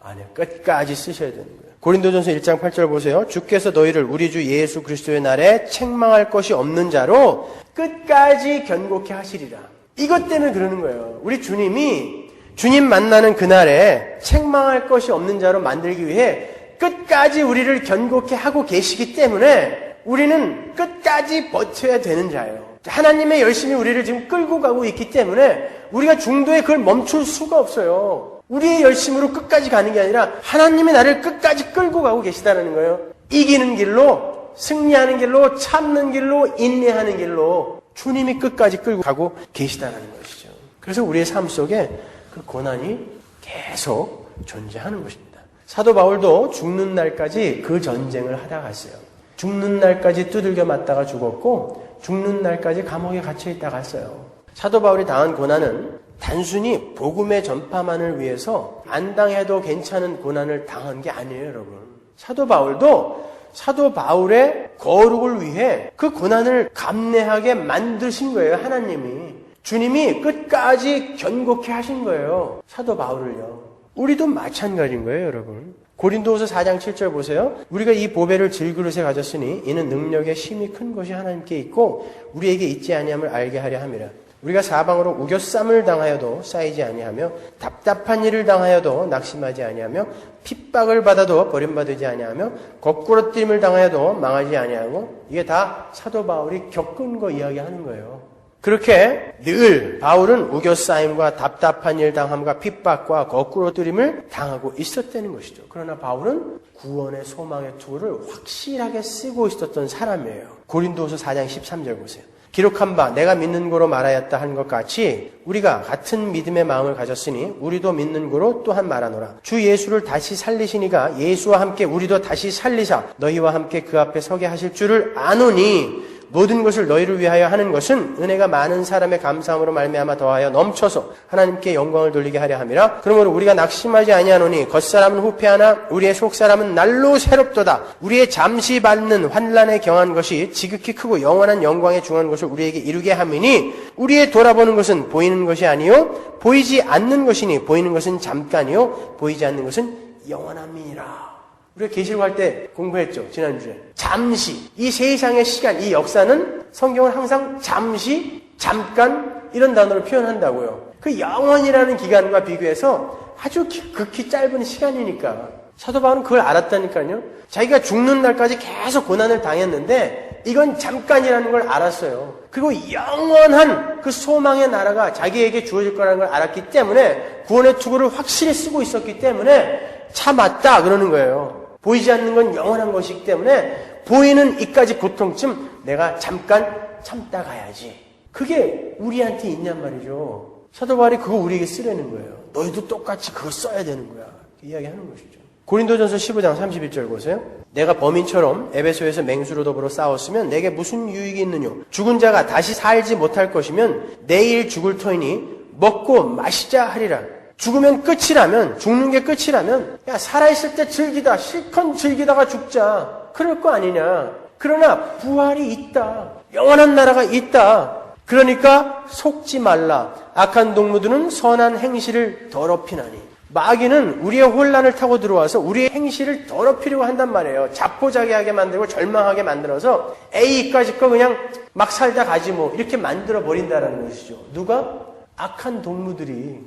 아니요. 끝까지 쓰셔야 되는 거예요. 고린도전서 1장 8절 보세요. 주께서 너희를 우리 주 예수 그리스도의 날에 책망할 것이 없는 자로 끝까지 견고케 하시리라. 이것 때문에 그러는 거예요. 우리 주님이 주님 만나는 그날에 책망할 것이 없는 자로 만들기 위해 끝까지 우리를 견고케 하고 계시기 때문에 우리는 끝까지 버텨야 되는 자예요. 하나님의 열심히 우리를 지금 끌고 가고 있기 때문에 우리가 중도에 그걸 멈출 수가 없어요. 우리의 열심으로 끝까지 가는 게 아니라 하나님이 나를 끝까지 끌고 가고 계시다는 거예요. 이기는 길로, 승리하는 길로, 참는 길로, 인내하는 길로 주님이 끝까지 끌고 가고 계시다는 것이죠. 그래서 우리의 삶 속에 그 고난이 계속 존재하는 것입니다. 사도 바울도 죽는 날까지 그 전쟁을 하다 갔어요. 죽는 날까지 두들겨 맞다가 죽었고 죽는 날까지 감옥에 갇혀 있다 갔어요. 사도 바울이 당한 고난은 단순히 복음의 전파만을 위해서 안 당해도 괜찮은 고난을 당한 게 아니에요, 여러분. 사도 바울도 사도 바울의 거룩을 위해 그 고난을 감내하게 만드신 거예요, 하나님이. 주님이 끝까지 견고케 하신 거예요, 사도 바울을요. 우리도 마찬가지인 거예요, 여러분. 고린도후서 4장 7절 보세요. 우리가 이 보배를 질그릇에 가졌으니 이는 능력의 힘이 큰 것이 하나님께 있고 우리에게 있지 아니함을 알게 하려 함이라. 우리가 사방으로 우겨쌈을 당하여도 쌓이지 아니하며 답답한 일을 당하여도 낙심하지 아니하며 핍박을 받아도 버림받지 아니하며 거꾸로 뛸을 당하여도 망하지 아니하고 이게 다 사도 바울이 겪은 거 이야기하는 거예요. 그렇게 늘 바울은 우겨싸임과 답답한 일 당함과 핍박과 거꾸로 뜨림을 당하고 있었다는 것이죠. 그러나 바울은 구원의 소망의 투구를 확실하게 쓰고 있었던 사람이에요. 고린도후서 4장 13절 보세요. 기록한 바 내가 믿는 고로 말하였다 한 것 같이 우리가 같은 믿음의 마음을 가졌으니 우리도 믿는 고로 또한 말하노라. 주 예수를 다시 살리시니가 예수와 함께 우리도 다시 살리사 너희와 함께 그 앞에 서게 하실 줄을 아노니 모든 것을 너희를 위하여 하는 것은 은혜가 많은 사람의 감사함으로 말미암아 더하여 넘쳐서 하나님께 영광을 돌리게 하려 함이라. 그러므로 우리가 낙심하지 아니하노니 겉사람은 후패하나 우리의 속사람은 날로 새롭도다. 우리의 잠시 받는 환난에 경한 것이 지극히 크고 영원한 영광에 중한 것을 우리에게 이루게 함이니 우리의 돌아보는 것은 보이는 것이 아니요 보이지 않는 것이니 보이는 것은 잠깐이요 보이지 않는 것은 영원함이니라. 우리가 계시록 할 때 공부했죠, 지난주에. 잠시, 이 세상의 시간, 이 역사는 성경은 항상 잠시, 잠깐 이런 단어로 표현한다고요. 그 영원이라는 기간과 비교해서 아주 극히 짧은 시간이니까. 사도 바울은 그걸 알았다니까요. 자기가 죽는 날까지 계속 고난을 당했는데 이건 잠깐이라는 걸 알았어요. 그리고 영원한 그 소망의 나라가 자기에게 주어질 거라는 걸 알았기 때문에 구원의 투구를 확실히 쓰고 있었기 때문에 참았다 그러는 거예요. 보이지 않는 건 영원한 것이기 때문에 보이는 이까지 고통쯤 내가 잠깐 참다 가야지. 그게 우리한테 있냔 말이죠. 사도 바울이 그거 우리에게 쓰라는 거예요. 너희도 똑같이 그거 써야 되는 거야. 이야기하는 것이죠. 고린도전서 15장 31절 보세요. 내가 범인처럼 에베소에서 맹수로 더불어 싸웠으면 내게 무슨 유익이 있느냐. 죽은 자가 다시 살지 못할 것이면 내일 죽을 터이니 먹고 마시자 하리라. 죽으면 끝이라면, 죽는 게 끝이라면, 야, 살아있을 때 즐기다, 실컷 즐기다가 죽자. 그럴 거 아니냐. 그러나 부활이 있다. 영원한 나라가 있다. 그러니까 속지 말라. 악한 동무들은 선한 행실을 더럽히나니. 마귀는 우리의 혼란을 타고 들어와서 우리의 행실을 더럽히려고 한단 말이에요. 자포자기하게 만들고 절망하게 만들어서 A까지 거 그냥 막 살다 가지 뭐 이렇게 만들어 버린다라는 것이죠. 누가? 악한 동무들이.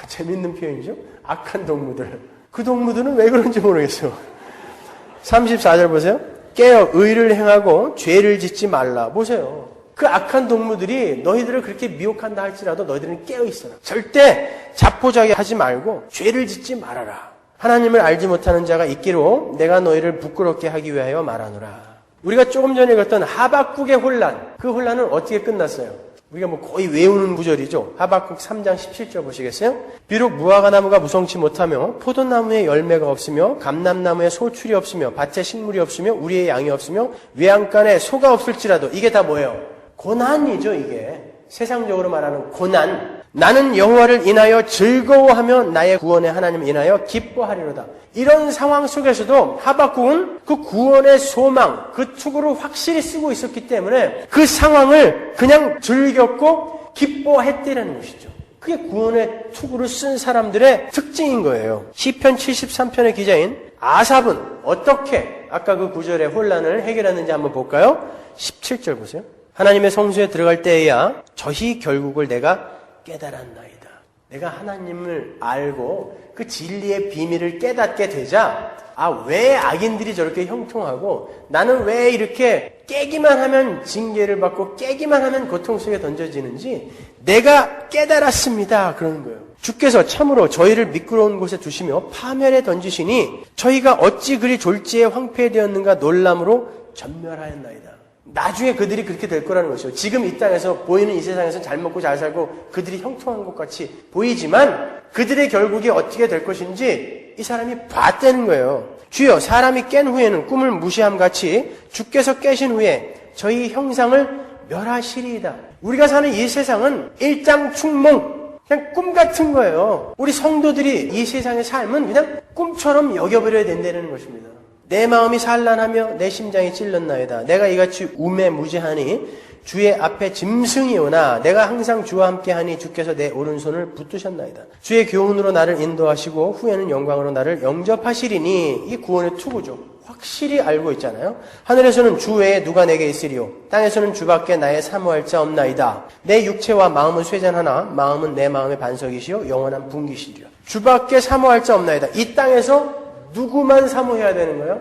재밌는 표현이죠. 악한 동무들. 그 동무들은 왜 그런지 모르겠어요. 34절 보세요. 깨어 의를 행하고 죄를 짓지 말라. 보세요. 그 악한 동무들이 너희들을 그렇게 미혹한다 할지라도 너희들은 깨어 있어라. 절대 자포자기 하지 말고 죄를 짓지 말아라. 하나님을 알지 못하는 자가 있기로 내가 너희를 부끄럽게 하기 위하여 말하노라. 우리가 조금 전에 읽었던 하박국의 혼란, 그 혼란은 어떻게 끝났어요? 우리가 뭐 거의 외우는 구절이죠. 하박국 3장 17절 보시겠어요? 비록 무화과 나무가 무성치 못하며 포도나무에 열매가 없으며 감람나무에 소출이 없으며 밭에 식물이 없으며 우리의 양이 없으며 외양간에 소가 없을지라도 이게 다 뭐예요? 고난이죠. 이게 세상적으로 말하는 고난. 나는 여호와를 인하여 즐거워하며 나의 구원의 하나님을 인하여 기뻐하리로다. 이런 상황 속에서도 하박국은 그 구원의 소망, 그 투구를 확실히 쓰고 있었기 때문에 그 상황을 그냥 즐겼고 기뻐했다는 것이죠. 그게 구원의 투구를 쓴 사람들의 특징인 거예요. 시편 73편의 기자인 아삽은 어떻게 아까 그 구절의 혼란을 해결했는지 한번 볼까요? 17절 보세요. 하나님의 성소에 들어갈 때에야 저희 결국을 내가 깨달았나이다. 내가 하나님을 알고 그 진리의 비밀을 깨닫게 되자 왜 악인들이 저렇게 형통하고 나는 왜 이렇게 깨기만 하면 징계를 받고 깨기만 하면 고통 속에 던져지는지 내가 깨달았습니다. 그러는 거예요. 주께서 참으로 저희를 미끄러운 곳에 두시며 파멸에 던지시니 저희가 어찌 그리 졸지에 황폐되었는가 놀람으로 전멸하였나이다. 나중에 그들이 그렇게 될 거라는 것이죠. 지금 이 땅에서 보이는 이 세상에서 잘 먹고 잘 살고 그들이 형통한 것 같이 보이지만 그들의 결국이 어떻게 될 것인지 이 사람이 봤다는 거예요. 주여 사람이 깬 후에는 꿈을 무시함 같이 주께서 깨신 후에 저희 형상을 멸하시리이다. 우리가 사는 이 세상은 일장충몽 그냥 꿈 같은 거예요. 우리 성도들이 이 세상의 삶은 그냥 꿈처럼 여겨버려야 된다는 것입니다. 내 마음이 산란하며 내 심장이 찔렸나이다. 내가 이같이 우매무지하니 주의 앞에 짐승이 오나 내가 항상 주와 함께하니 주께서 내 오른손을 붙드셨나이다. 주의 교훈으로 나를 인도하시고 후에는 영광으로 나를 영접하시리니 이 구원의 투구죠. 확실히 알고 있잖아요. 하늘에서는 주 외에 누가 내게 있으리요 땅에서는 주밖에 나의 사모할 자 없나이다. 내 육체와 마음은 쇠잔하나 마음은 내 마음의 반석이시요 영원한 분기시리라. 주밖에 사모할 자 없나이다. 이 땅에서 누구만 사모해야 되는 거예요?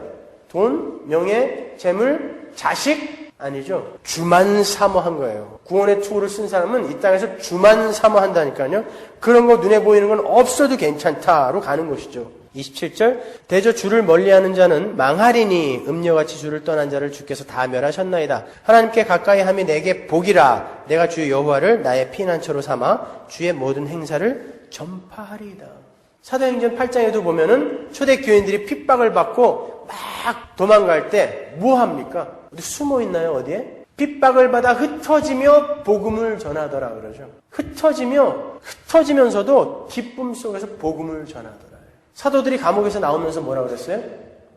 돈, 명예, 재물, 자식? 아니죠. 주만 사모한 거예요. 구원의 투구를 쓴 사람은 이 땅에서 주만 사모한다니까요. 그런 거 눈에 보이는 건 없어도 괜찮다로 가는 것이죠. 27절 대저 주를 멀리하는 자는 망하리니 음녀같이 주를 떠난 자를 주께서 다 멸하셨나이다. 하나님께 가까이 함이 내게 복이라. 내가 주 여호와를 나의 피난처로 삼아 주의 모든 행사를 전파하리이다. 사도행전 8장에도 보면은 초대교인들이 핍박을 받고 막 도망갈 때 뭐 합니까? 어디 숨어 있나요? 어디에? 핍박을 받아 흩어지며 복음을 전하더라 그러죠. 흩어지면서도 기쁨 속에서 복음을 전하더라. 사도들이 감옥에서 나오면서 뭐라고 그랬어요?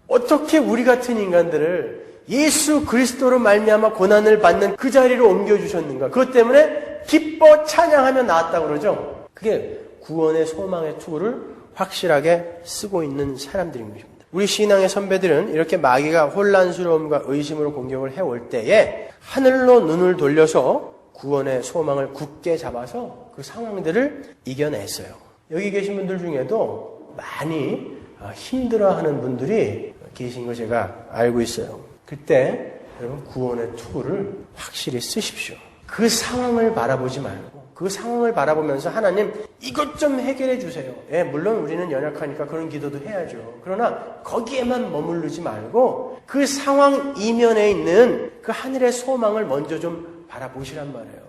어떻게 우리 같은 인간들을 예수 그리스도로 말미암아 고난을 받는 그 자리로 옮겨주셨는가? 그것 때문에 기뻐 찬양하며 나왔다고 그러죠. 그게 구원의 소망의 투구를 확실하게 쓰고 있는 사람들인 것입니다. 우리 신앙의 선배들은 이렇게 마귀가 혼란스러움과 의심으로 공격을 해올 때에 하늘로 눈을 돌려서 구원의 소망을 굳게 잡아서 그 상황들을 이겨냈어요. 여기 계신 분들 중에도 많이 힘들어하는 분들이 계신 거 제가 알고 있어요. 그때 여러분 구원의 투구를 확실히 쓰십시오. 그 상황을 바라보지 말고 그 상황을 바라보면서 하나님 이것 좀 해결해 주세요. 예, 물론 우리는 연약하니까 그런 기도도 해야죠. 그러나 거기에만 머무르지 말고 그 상황 이면에 있는 그 하늘의 소망을 먼저 좀 바라보시란 말이에요.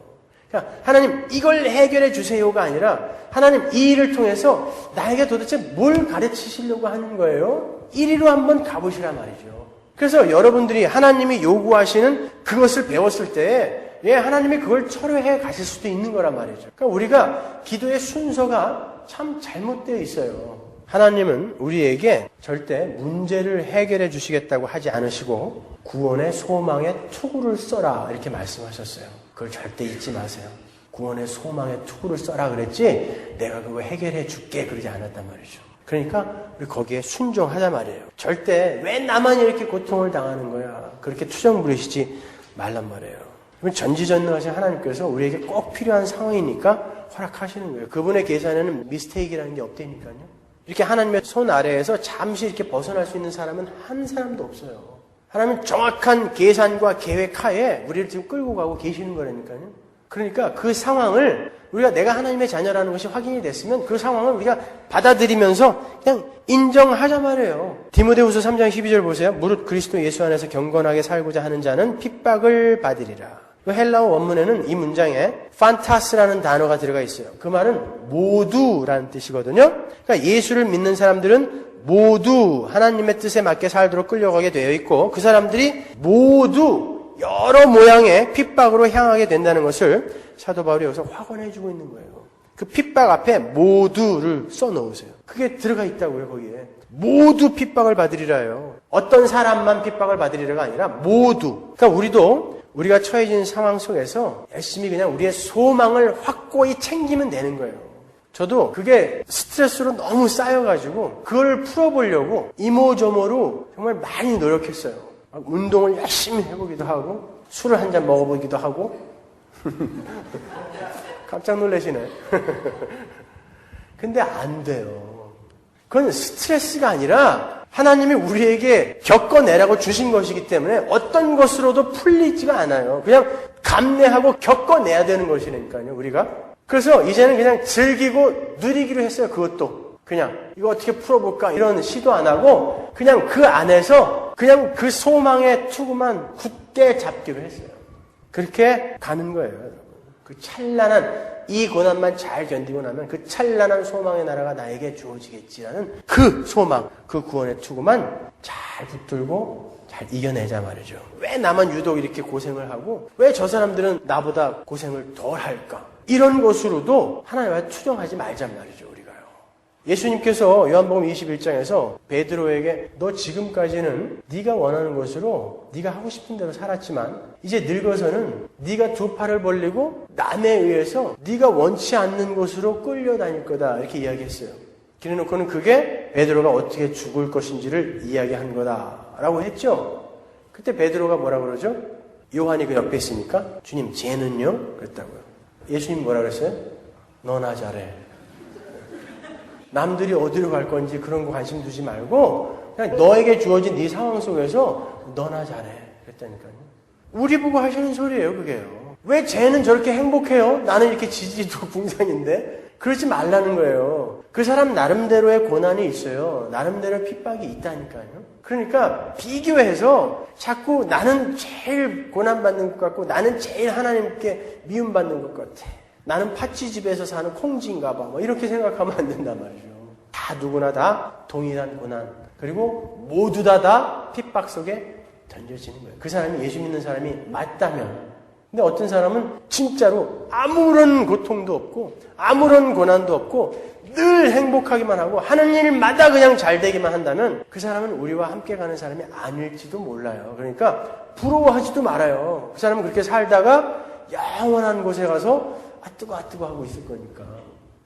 그러니까 하나님 이걸 해결해 주세요가 아니라 하나님 이 일을 통해서 나에게 도대체 뭘 가르치시려고 하는 거예요? 이리로 한번 가보시란 말이죠. 그래서 여러분들이 하나님이 요구하시는 그것을 배웠을 때 하나님이 그걸 철회해 가실 수도 있는 거란 말이죠. 그러니까 우리가 기도의 순서가 참 잘못되어 있어요. 하나님은 우리에게 절대 문제를 해결해 주시겠다고 하지 않으시고 구원의 소망의 투구를 써라 이렇게 말씀하셨어요. 그걸 절대 잊지 마세요. 구원의 소망의 투구를 써라 그랬지 내가 그거 해결해 줄게 그러지 않았단 말이죠. 그러니까 우리 거기에 순종하자 말이에요. 절대 왜 나만 이렇게 고통을 당하는 거야 그렇게 투정 부리시지 말란 말이에요. 전지전능하신 하나님께서 우리에게 꼭 필요한 상황이니까 허락하시는 거예요. 그분의 계산에는 미스테이크라는 게 없다니까요. 이렇게 하나님의 손 아래에서 잠시 이렇게 벗어날 수 있는 사람은 한 사람도 없어요. 하나님은 정확한 계산과 계획 하에 우리를 지금 끌고 가고 계시는 거라니까요. 그러니까 그 상황을 우리가 내가 하나님의 자녀라는 것이 확인이 됐으면 그 상황을 우리가 받아들이면서 그냥 인정하자 말이에요. 디모데후서 3장 12절 보세요. 무릇 그리스도 예수 안에서 경건하게 살고자 하는 자는 핍박을 받으리라. 헬라어 원문에는 이 문장에 판타스라는 단어가 들어가 있어요. 그 말은 모두라는 뜻이거든요. 그러니까 예수를 믿는 사람들은 모두 하나님의 뜻에 맞게 살도록 끌려가게 되어 있고 그 사람들이 모두 여러 모양의 핍박으로 향하게 된다는 것을 사도 바울이 여기서 확언해 주고 있는 거예요. 그 핍박 앞에 모두를 써놓으세요. 그게 들어가 있다고요. 거기에 모두 핍박을 받으리라요. 어떤 사람만 핍박을 받으리라가 아니라 모두. 그러니까 우리가 처해진 상황 속에서 열심히 그냥 우리의 소망을 확고히 챙기면 되는 거예요. 저도 그게 스트레스로 너무 쌓여가지고 그걸 풀어보려고 이모저모로 정말 많이 노력했어요. 운동을 열심히 해보기도 하고 술을 한 잔 먹어보기도 하고 깜짝 놀라시네. 근데 안 돼요. 그건 스트레스가 아니라 하나님이 우리에게 겪어내라고 주신 것이기 때문에 어떤 것으로도 풀리지가 않아요. 그냥 감내하고 겪어내야 되는 것이니까요, 우리가. 그래서 이제는 그냥 즐기고 누리기로 했어요, 그것도. 그냥 이거 어떻게 풀어볼까 이런 시도 안 하고 그냥 그 안에서 그냥 그 소망의 투구만 굳게 잡기로 했어요. 그렇게 가는 거예요, 여러분. 그 찬란한 이 고난만 잘 견디고 나면 그 찬란한 소망의 나라가 나에게 주어지겠지라는 그 소망, 그 구원의 투구만 잘 붙들고 잘 이겨내자 말이죠. 왜 나만 유독 이렇게 고생을 하고 왜 저 사람들은 나보다 고생을 덜 할까? 이런 것으로도 하나님과 투정하지 말란 말이죠, 우리가요. 예수님께서 요한복음 21장에서 베드로에게 너 지금까지는 네가 원하는 것으로 네가 하고 싶은 대로 살았지만 이제 늙어서는 네가 두 팔을 벌리고 남에 의해서 네가 원치 않는 곳으로 끌려다닐 거다 이렇게 이야기했어요. 그래놓고는 그게 베드로가 어떻게 죽을 것인지를 이야기한 거다라고 했죠. 그때 베드로가 뭐라 그러죠? 요한이 그 옆에 있으니까 주님 쟤는요? 그랬다고요. 예수님 뭐라 그랬어요? 너나 잘해. 남들이 어디로 갈 건지 그런 거 관심 두지 말고 그냥 너에게 주어진 네 상황 속에서 너나 잘해. 그랬다니까요. 우리 보고 하시는 소리예요, 그게요. 왜 쟤는 저렇게 행복해요? 나는 이렇게 지지도 궁상인데? 그러지 말라는 거예요. 그 사람 나름대로의 고난이 있어요. 나름대로의 핍박이 있다니까요. 그러니까 비교해서 자꾸 나는 제일 고난받는 것 같고 나는 제일 하나님께 미움받는 것 같아. 나는 팥쥐집에서 사는 콩쥐인가 봐. 뭐 이렇게 생각하면 안 된단 말이죠. 다 누구나 다 동일한 고난 그리고 모두 다 핍박 속에 던져지는 거예요. 그 사람이 예수 믿는 사람이 맞다면. 근데 어떤 사람은 진짜로 아무런 고통도 없고 아무런 고난도 없고 늘 행복하기만 하고 하는 일마다 그냥 잘 되기만 한다면 그 사람은 우리와 함께 가는 사람이 아닐지도 몰라요. 그러니까 부러워하지도 말아요. 그 사람은 그렇게 살다가 영원한 곳에 가서 아뜨거 하고 있을 거니까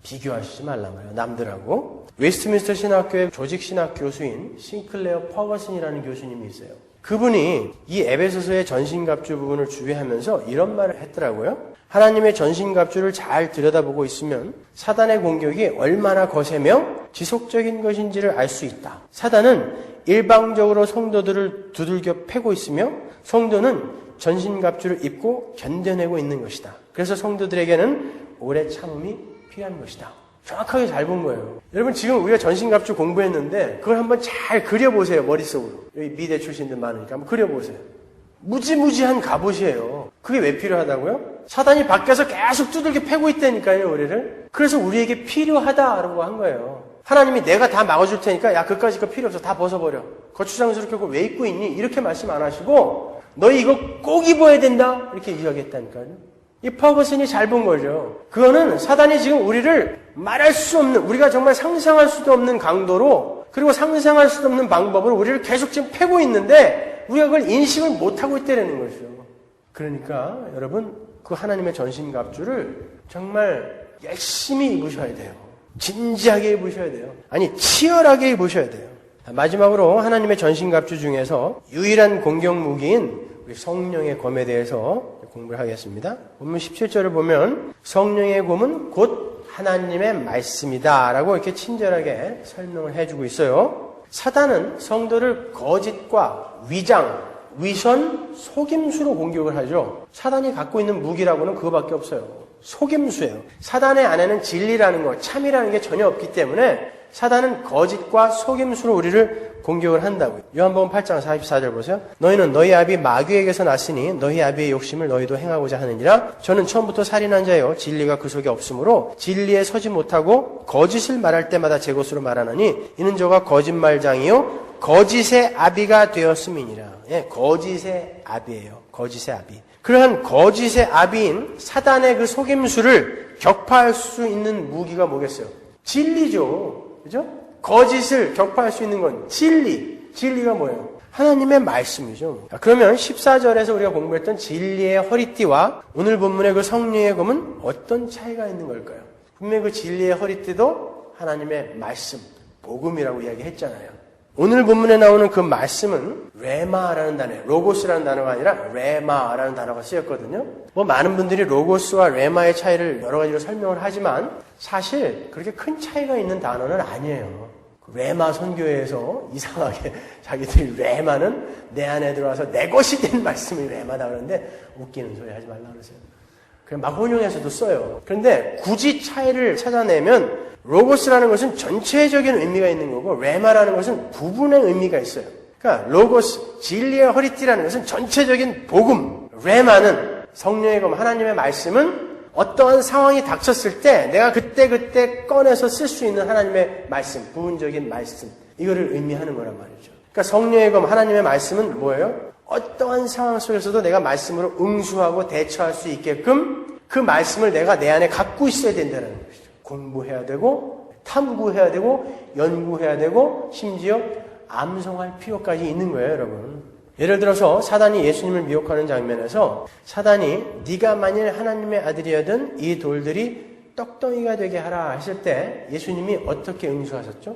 비교하시지 말란 말이에요. 남들하고. 웨스트민스터 신학교의 조직신학 교수인 싱클레어 퍼거슨이라는 교수님이 있어요. 그분이 이 에베소서의 전신갑주 부분을 주의하면서 이런 말을 했더라고요. 하나님의 전신갑주를 잘 들여다보고 있으면 사단의 공격이 얼마나 거세며 지속적인 것인지를 알 수 있다. 사단은 일방적으로 성도들을 두들겨 패고 있으며 성도는 전신갑주를 입고 견뎌내고 있는 것이다. 그래서 성도들에게는 오래 참음이 필요한 것이다. 정확하게 잘 본 거예요. 여러분 지금 우리가 전신갑주 공부했는데 그걸 한번 잘 그려보세요. 머릿속으로. 여기 미대 출신들 많으니까 한번 그려보세요. 무지무지한 갑옷이에요. 그게 왜 필요하다고요? 사단이 밖에서 계속 두들겨 패고 있다니까요, 우리를. 그래서 우리에게 필요하다라고 한 거예요. 하나님이 내가 다 막아줄 테니까 야 그까짓 거 필요 없어. 다 벗어버려. 거추장스럽게 그거 왜 입고 있니? 이렇게 말씀 안 하시고 너희 이거 꼭 입어야 된다. 이렇게 이야기했다니까요. 이 퍼거슨이 잘 본 거죠. 그거는 사단이 지금 우리를 말할 수 없는, 우리가 정말 상상할 수도 없는 강도로, 그리고 상상할 수도 없는 방법으로 우리를 계속 지금 패고 있는데 우리가 그걸 인식을 못하고 있다는 것이죠. 그러니까 여러분, 그 하나님의 전신갑주를 정말 열심히 입으셔야 돼요. 진지하게 입으셔야 돼요. 아니, 치열하게 입으셔야 돼요. 마지막으로 하나님의 전신갑주 중에서 유일한 공격무기인 우리 성령의 검에 대해서 공부를 하겠습니다. 본문 17절을 보면 성령의 검은 곧 하나님의 말씀이다 라고 이렇게 친절하게 설명을 해주고 있어요. 사단은 성도를 거짓과 위장, 위선, 속임수로 공격을 하죠. 사단이 갖고 있는 무기라고는 그거밖에 없어요. 속임수예요. 사단의 안에는 진리라는 것, 참이라는 게 전혀 없기 때문에 사단은 거짓과 속임수로 우리를 공격을 한다고요. 요한복음 8장 44절 보세요. 너희는 너희 아비 마귀에게서 났으니 너희 아비의 욕심을 너희도 행하고자 하느니라. 저는 처음부터 살인한 자요 진리가 그 속에 없으므로 진리에 서지 못하고 거짓을 말할 때마다 제 것으로 말하노니 이는 저가 거짓말장이요 거짓의 아비가 되었음이니라. 예, 거짓의 아비예요. 거짓의 아비. 그러한 거짓의 아비인 사단의 그 속임수를 격파할 수 있는 무기가 뭐겠어요? 진리죠. 그죠? 거짓을 격파할 수 있는 건 진리. 진리가 뭐예요? 하나님의 말씀이죠. 그러면 14절에서 우리가 공부했던 진리의 허리띠와 오늘 본문의 그 성령의 검은 어떤 차이가 있는 걸까요? 분명히 그 진리의 허리띠도 하나님의 말씀, 복음이라고 이야기했잖아요. 오늘 본문에 나오는 그 말씀은 레마라는 단어, 로고스라는 단어가 아니라 레마라는 단어가 쓰였거든요. 많은 분들이 로고스와 레마의 차이를 여러 가지로 설명을 하지만 사실 그렇게 큰 차이가 있는 단어는 아니에요. 레마 선교회에서 이상하게 자기들이 레마는 내 안에 들어와서 내 것이 된 말씀이 레마다 그러는데 웃기는 소리 하지 말라 그러세요. 그냥 막 혼용해서도 써요. 그런데 굳이 차이를 찾아내면 로고스라는 것은 전체적인 의미가 있는 거고 레마라는 것은 부분의 의미가 있어요. 그러니까 로고스, 진리의 허리띠라는 것은 전체적인 복음, 레마는 성령의 검, 하나님의 말씀은 어떠한 상황이 닥쳤을 때 내가 그때 꺼내서 쓸 수 있는 하나님의 말씀, 부분적인 말씀, 이거를 의미하는 거란 말이죠. 그러니까 성령의 검, 하나님의 말씀은 뭐예요? 어떠한 상황 속에서도 내가 말씀으로 응수하고 대처할 수 있게끔 그 말씀을 내가 내 안에 갖고 있어야 된다는 것이죠. 공부해야 되고 탐구해야 되고 연구해야 되고 심지어 암송할 필요까지 있는 거예요, 여러분. 예를 들어서 사단이 예수님을 미혹하는 장면에서 사단이 네가 만일 하나님의 아들이어든 이 돌들이 떡덩이가 되게 하라 했을 때 예수님이 어떻게 응수하셨죠?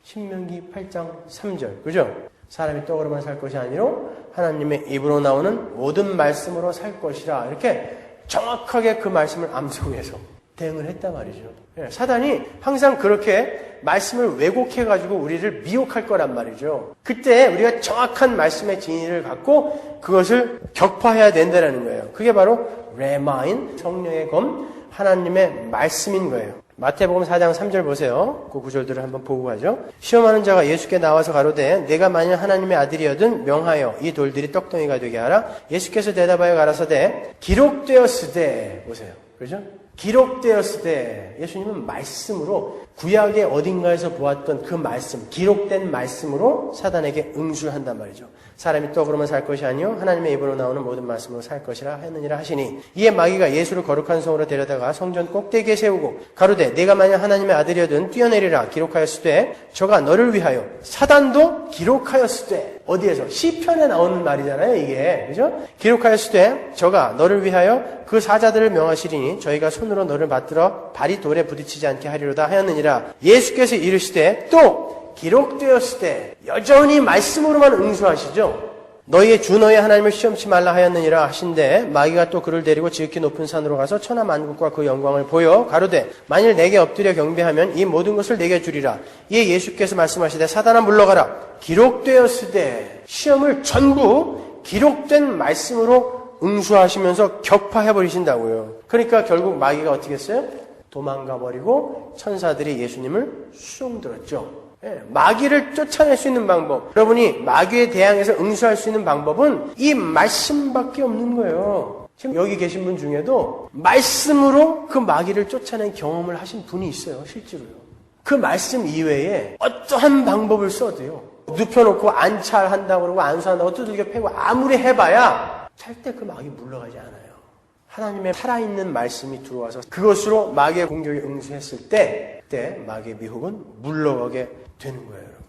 신명기 8장 3절, 그죠? 사람이 떡으로만 살 것이 아니로 하나님의 입으로 나오는 모든 말씀으로 살 것이라, 이렇게 정확하게 그 말씀을 암송해서 대응을 했단 말이죠. 사단이 항상 그렇게 말씀을 왜곡해가지고 우리를 미혹할 거란 말이죠. 그때 우리가 정확한 말씀의 진리를 갖고 그것을 격파해야 된다는 거예요. 그게 바로 레마인 성령의 검, 하나님의 말씀인 거예요. 마태복음 4장 3절 보세요. 그 구절들을 한번 보고 가죠. 시험하는 자가 예수께 나와서 가로되 내가 만일 하나님의 아들이어든 명하여 이 돌들이 떡덩이가 되게 하라. 예수께서 대답하여 가라사대 기록되었으되, 보세요. 그죠? 기록되었을 때 예수님은 말씀으로 구약의 어딘가에서 보았던 그 말씀, 기록된 말씀으로 사단에게 응수한단 말이죠. 사람이 떡으로만 살 것이 아니요 하나님의 입으로 나오는 모든 말씀으로 살 것이라 했느니라 하시니, 이에 마귀가 예수를 거룩한 성으로 데려다가 성전 꼭대기에 세우고 가로되 내가 만약 하나님의 아들이어든 뛰어내리라 기록하였으되 저가 너를 위하여, 사단도 기록하였으되, 어디에서? 시편에 나오는 말이잖아요, 이게. 그죠? 기록하였으되 저가 너를 위하여 그 사자들을 명하시리니 저희가 손으로 너를 받들어 발이 돌에 부딪히지 않게 하리로다 하였느니라. 예수께서 이르시되 또 기록되었을 때 여전히 말씀으로만 응수하시죠. 너희의 주 너희 하나님을 시험치 말라 하였느니라 하신데, 마귀가 또 그를 데리고 지극히 높은 산으로 가서 천하 만국과 그 영광을 보여 가로되 만일 내게 엎드려 경배하면 이 모든 것을 내게 주리라. 이에 예수께서 말씀하시되 사단아 물러가라. 기록되었으되, 시험을 전부 기록된 말씀으로 응수하시면서 격파해버리신다고요. 그러니까 결국 마귀가 어떻게 했어요? 도망가버리고 천사들이 예수님을 수종들었죠. 마귀를 쫓아낼 수 있는 방법, 여러분이 마귀에 대항해서 응수할 수 있는 방법은 이 말씀밖에 없는 거예요. 지금 여기 계신 분 중에도 말씀으로 그 마귀를 쫓아낸 경험을 하신 분이 있어요, 실제로요. 그 말씀 이외에 어떠한 방법을 써도요, 눕혀놓고 안찰한다고 그러고 안수한다고 두들겨 패고 아무리 해봐야 절대 그 마귀 물러가지 않아요. 하나님의 살아있는 말씀이 들어와서 그것으로 마귀의 공격에 응수했을 때 그때 마귀의 미혹은 물러가게 되는 거예요. 여러분.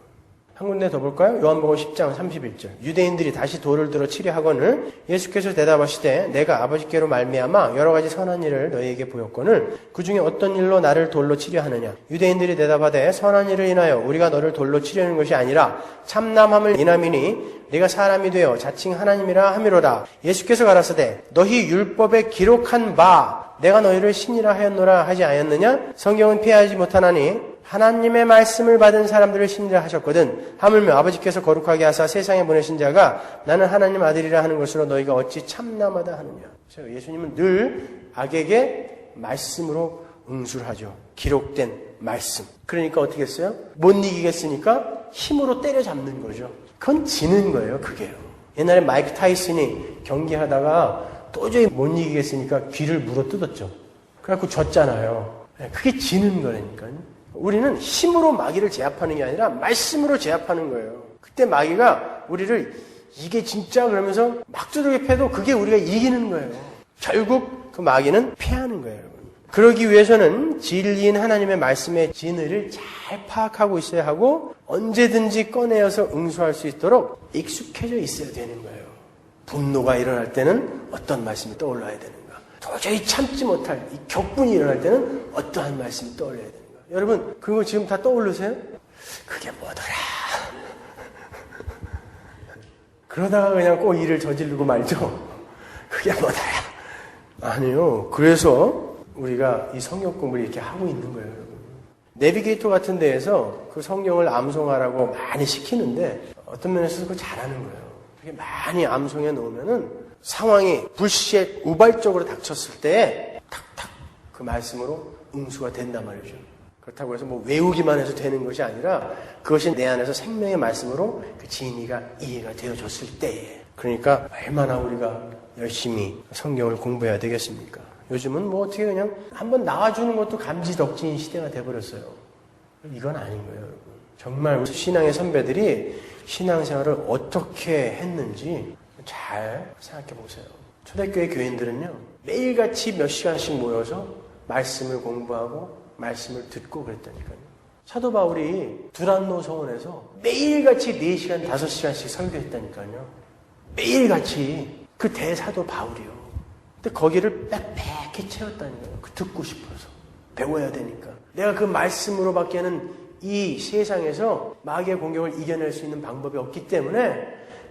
한 군데 더 볼까요? 요한복음 10장 31절. 유대인들이 다시 돌을 들어 치려 하거늘 예수께서 대답하시되 내가 아버지께로 말미암아 여러 가지 선한 일을 너희에게 보였거늘 그 중에 어떤 일로 나를 돌로 치려 하느냐. 유대인들이 대답하되 선한 일을 인하여 우리가 너를 돌로 치려는 것이 아니라 참남함을 인함이니 네가 사람이 되어 자칭 하나님이라 함이로다. 예수께서 가라사대 너희 율법에 기록한 바 내가 너희를 신이라 하였노라 하지 않았느냐? 성경은 피하지 못하나니 하나님의 말씀을 받은 사람들을 신이라 하셨거든. 하물며 아버지께서 거룩하게 하사 세상에 보내신 자가 나는 하나님 아들이라 하는 것으로 너희가 어찌 참남하다 하느냐. 예수님은 늘 악에게 말씀으로 응수를 하죠. 기록된 말씀. 그러니까 어떻게 했어요? 못 이기겠으니까 힘으로 때려잡는 거죠. 그건 지는 거예요. 그게요. 옛날에 마이크 타이슨이 경기하다가 도저히 못 이기겠으니까 귀를 물어뜯었죠. 그래갖고 졌잖아요. 그게 지는 거라니까요. 우리는 힘으로 마귀를 제압하는 게 아니라 말씀으로 제압하는 거예요. 그때 마귀가 우리를 이게 진짜 그러면서 막 두들겨 패도 그게 우리가 이기는 거예요. 결국 그 마귀는 패하는 거예요. 여러분. 그러기 위해서는 진리인 하나님의 말씀의 진리를 잘 파악하고 있어야 하고 언제든지 꺼내어서 응수할 수 있도록 익숙해져 있어야 되는 거예요. 분노가 일어날 때는 어떤 말씀이 떠올라야 되는가. 도저히 참지 못할 이 격분이 일어날 때는 어떠한 말씀이 떠올라야 되는가. 여러분 그거 지금 다 떠오르세요? 그게 뭐더라. 그러다가 그냥 꼭 일을 저지르고 말죠. 그게 뭐더라. 아니요. 그래서 우리가 이 성경 공부를 이렇게 하고 있는 거예요. 여러분. 내비게이터 같은 데에서 그 성경을 암송하라고 많이 시키는데 어떤 면에서 그거 잘하는 거예요. 그렇게 많이 암송해 놓으면은 상황이 불시에 우발적으로 닥쳤을 때 탁탁 그 말씀으로 응수가 된단 말이죠. 그렇다고 해서 뭐 외우기만 해서 되는 것이 아니라 그것이 내 안에서 생명의 말씀으로 그 진리가 이해가 되어졌을 때에 그러니까 얼마나 우리가 열심히 성경을 공부해야 되겠습니까? 요즘은 뭐 어떻게 그냥 한번 나와주는 것도 감지덕지인 시대가 돼버렸어요. 이건 아닌 거예요, 여러분. 정말 신앙의 선배들이 신앙생활을 어떻게 했는지 잘 생각해 보세요. 초대교회 교인들은요, 매일같이 몇 시간씩 모여서 말씀을 공부하고 말씀을 듣고 그랬다니까요. 사도 바울이 두란노 성원에서 매일같이 4시간, 5시간씩 설교했다니까요. 매일같이 그 대사도 바울이요. 근데 거기를 빽빽히 채웠다니까요. 그 듣고 싶어서. 배워야 되니까. 내가 그 말씀으로밖에는 이 세상에서 마귀의 공격을 이겨낼 수 있는 방법이 없기 때문에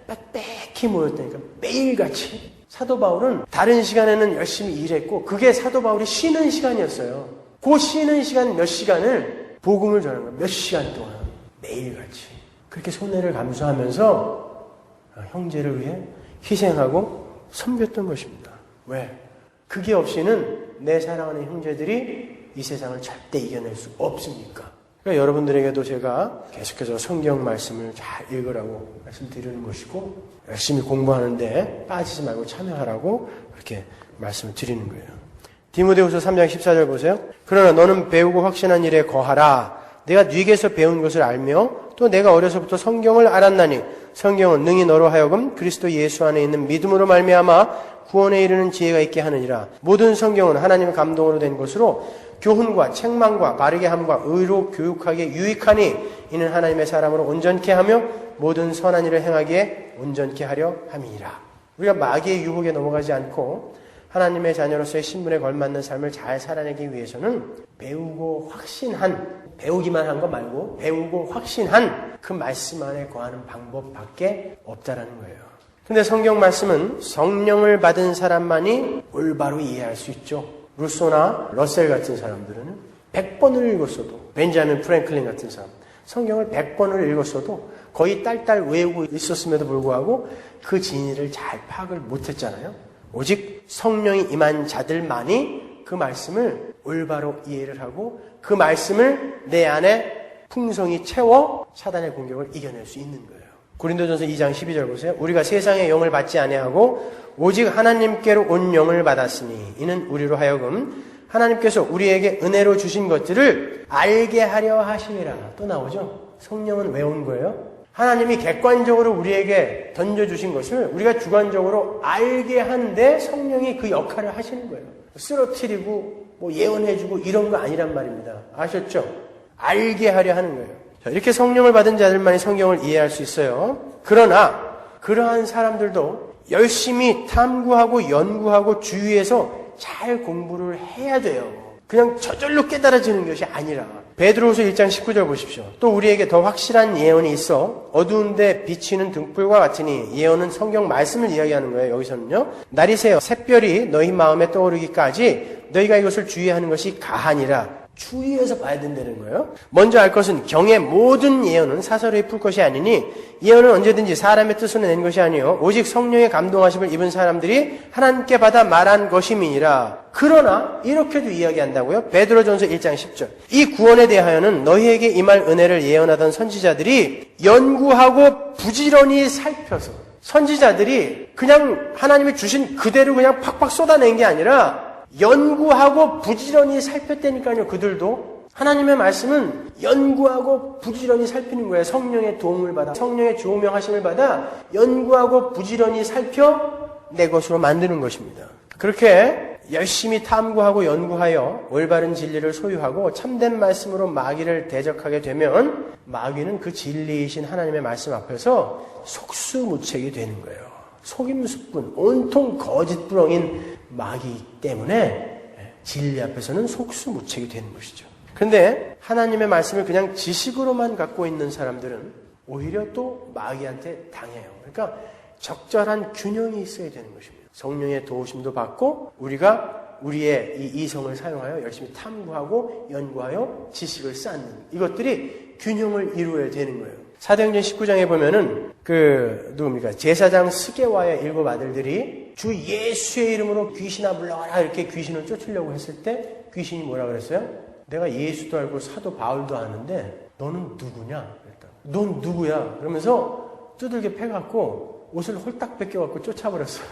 빽빽히 모였다니까. 매일같이. 사도 바울은 다른 시간에는 열심히 일했고 그게 사도 바울이 쉬는 시간이었어요. 그 쉬는 시간 몇 시간을 복음을 전하는 거예요. 몇 시간 동안. 매일같이. 그렇게 손해를 감수하면서 형제를 위해 희생하고 섬겼던 것입니다. 왜? 그게 없이는 내 사랑하는 형제들이 이 세상을 절대 이겨낼 수 없으니까. 그러니까 여러분들에게도 제가 계속해서 성경 말씀을 잘 읽으라고 말씀드리는 것이고 열심히 공부하는데 빠지지 말고 참여하라고 그렇게 말씀을 드리는 거예요. 디모데후서 3장 14절 보세요. 그러나 너는 배우고 확신한 일에 거하라. 내가 네게서 배운 것을 알며 또 내가 어려서부터 성경을 알았나니 성경은 능히 너로 하여금 그리스도 예수 안에 있는 믿음으로 말미암아 구원에 이르는 지혜가 있게 하느니라. 모든 성경은 하나님의 감동으로 된 것으로 교훈과 책망과 바르게 함과 의로 교육하기에 유익하니 이는 하나님의 사람으로 온전케 하며 모든 선한 일을 행하기에 온전케 하려 함이니라. 우리가 마귀의 유혹에 넘어가지 않고 하나님의 자녀로서의 신분에 걸맞는 삶을 잘 살아내기 위해서는 배우고 확신한, 배우기만 한 거 말고 배우고 확신한 그 말씀 안에 거하는 방법밖에 없다라는 거예요. 근데 성경 말씀은 성령을 받은 사람만이 올바로 이해할 수 있죠. 루소나 러셀 같은 사람들은 100번을 읽었어도, 벤자민 프랭클린 같은 사람, 성경을 100번을 읽었어도 거의 딸딸 외우고 있었음에도 불구하고 그 진리를 잘 파악을 못했잖아요. 오직 성령이 임한 자들만이 그 말씀을 올바로 이해를 하고 그 말씀을 내 안에 풍성히 채워 사단의 공격을 이겨낼 수 있는 거예요. 고린도전서 2장 12절 보세요. 우리가 세상의 영을 받지 아니하고 오직 하나님께로 온 영을 받았으니 이는 우리로 하여금 하나님께서 우리에게 은혜로 주신 것들을 알게 하려 하시니라. 또 나오죠. 성령은 왜 온 거예요? 하나님이 객관적으로 우리에게 던져주신 것을 우리가 주관적으로 알게 하는데 성령이 그 역할을 하시는 거예요. 쓰러뜨리고 예언해주고 이런 거 아니란 말입니다. 아셨죠? 알게 하려 하는 거예요. 자, 이렇게 성령을 받은 자들만이 성경을 이해할 수 있어요. 그러나 그러한 사람들도 열심히 탐구하고 연구하고 주위에서 잘 공부를 해야 돼요. 그냥 저절로 깨달아지는 것이 아니라 베드로후서 1장 19절 보십시오. 또 우리에게 더 확실한 예언이 있어 어두운데 비치는 등불과 같으니 예언은 성경 말씀을 이야기하는 거예요. 여기서는요. 날이 새어 샛별이 너희 마음에 떠오르기까지 너희가 이것을 주의하는 것이 가하니라. 주의해서 봐야 된다는 거예요. 먼저 알 것은 경의 모든 예언은 사설에 풀 것이 아니니 예언은 언제든지 사람의 뜻으로 낸 것이 아니요 오직 성령의 감동하심을 입은 사람들이 하나님께 받아 말한 것임이니라. 그러나 이렇게도 이야기한다고요. 베드로전서 1장 10절. 이 구원에 대하여는 너희에게 임할 은혜를 예언하던 선지자들이 연구하고 부지런히 살펴서 선지자들이 그냥 하나님이 주신 그대로 그냥 팍팍 쏟아낸 게 아니라 연구하고 부지런히 살폈다니까요. 그들도 하나님의 말씀은 연구하고 부지런히 살피는 거예요. 성령의 도움을 받아 성령의 조명하심을 받아 연구하고 부지런히 살펴 내 것으로 만드는 것입니다. 그렇게 열심히 탐구하고 연구하여 올바른 진리를 소유하고 참된 말씀으로 마귀를 대적하게 되면 마귀는 그 진리이신 하나님의 말씀 앞에서 속수무책이 되는 거예요. 속임수뿐 온통 거짓부렁인 마귀 때문에 진리 앞에서는 속수무책이 되는 것이죠. 그런데 하나님의 말씀을 그냥 지식으로만 갖고 있는 사람들은 오히려 또 마귀한테 당해요. 그러니까 적절한 균형이 있어야 되는 것입니다. 성령의 도우심도 받고 우리가 우리의 이 이성을 사용하여 열심히 탐구하고 연구하여 지식을 쌓는 이것들이 균형을 이루어야 되는 거예요. 사도행전 19장에 보면은 누굽니까? 제사장 스게와의 7 아들들이 주 예수의 이름으로 귀신아 물러가라 이렇게 귀신을 쫓으려고 했을 때 귀신이 뭐라 그랬어요? 내가 예수도 알고 사도 바울도 아는데 너는 누구냐? 그랬다. 넌 누구야? 그러면서 두들겨 패갖고 옷을 홀딱 뺏겨갖고 쫓아버렸어요.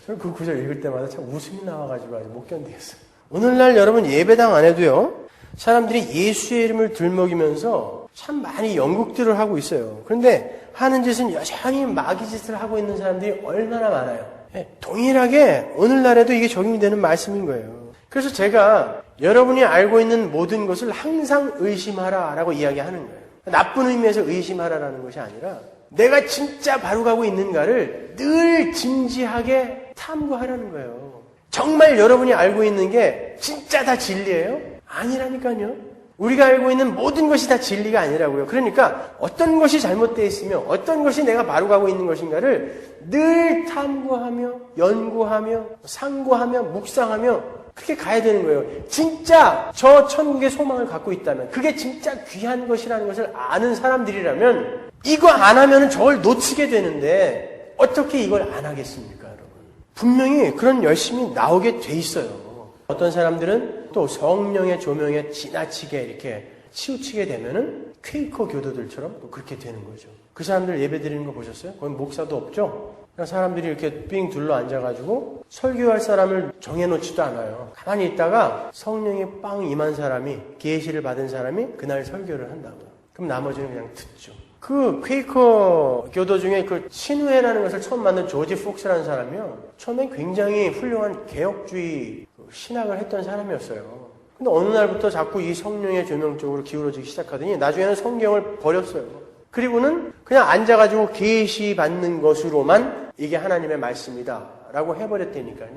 저는 그 구절 읽을 때마다 참 웃음이 나와가지고 아주 못 견디겠어요. 오늘날 여러분 예배당 안에도요. 사람들이 예수의 이름을 들먹이면서 참 많이 연극들을 하고 있어요. 그런데 하는 짓은 여전히 마귀 짓을 하고 있는 사람들이 얼마나 많아요. 동일하게 오늘날에도 이게 적용되는 말씀인 거예요. 그래서 제가 여러분이 알고 있는 모든 것을 항상 의심하라라고 이야기하는 거예요. 나쁜 의미에서 의심하라라는 것이 아니라 내가 진짜 바로 가고 있는가를 늘 진지하게 탐구하라는 거예요. 정말 여러분이 알고 있는 게 진짜 다 진리예요? 아니라니까요. 우리가 알고 있는 모든 것이 다 진리가 아니라고요. 그러니까 어떤 것이 잘못되어 있으며 어떤 것이 내가 바로 가고 있는 것인가를 늘 탐구하며 연구하며 상고하며 묵상하며 그렇게 가야 되는 거예요. 진짜 저 천국의 소망을 갖고 있다면 그게 진짜 귀한 것이라는 것을 아는 사람들이라면 이거 안 하면 저걸 놓치게 되는데 어떻게 이걸 안 하겠습니까, 여러분? 분명히 그런 열심이 나오게 돼 있어요. 어떤 사람들은 또 성령의 조명에 지나치게 이렇게 치우치게 되면은 퀘이커 교도들처럼 또 그렇게 되는 거죠. 그 사람들 예배 드리는 거 보셨어요? 거기 목사도 없죠? 그냥 사람들이 이렇게 삥 둘러 앉아가지고 설교할 사람을 정해놓지도 않아요. 가만히 있다가 성령이 빵 임한 사람이 계시를 받은 사람이 그날 설교를 한다고요. 그럼 나머지는 그냥 듣죠. 그 퀘이커 교도 중에 그 신우회라는 것을 처음 만든 조지 폭스라는 사람이요. 처음엔 굉장히 훌륭한 개혁주의 신학을 했던 사람이었어요. 근데 어느 날부터 자꾸 이 성령의 조명 쪽으로 기울어지기 시작하더니 나중에는 성경을 버렸어요. 그리고는 그냥 앉아가지고 계시 받는 것으로만 이게 하나님의 말씀이다 라고 해버렸다니까요.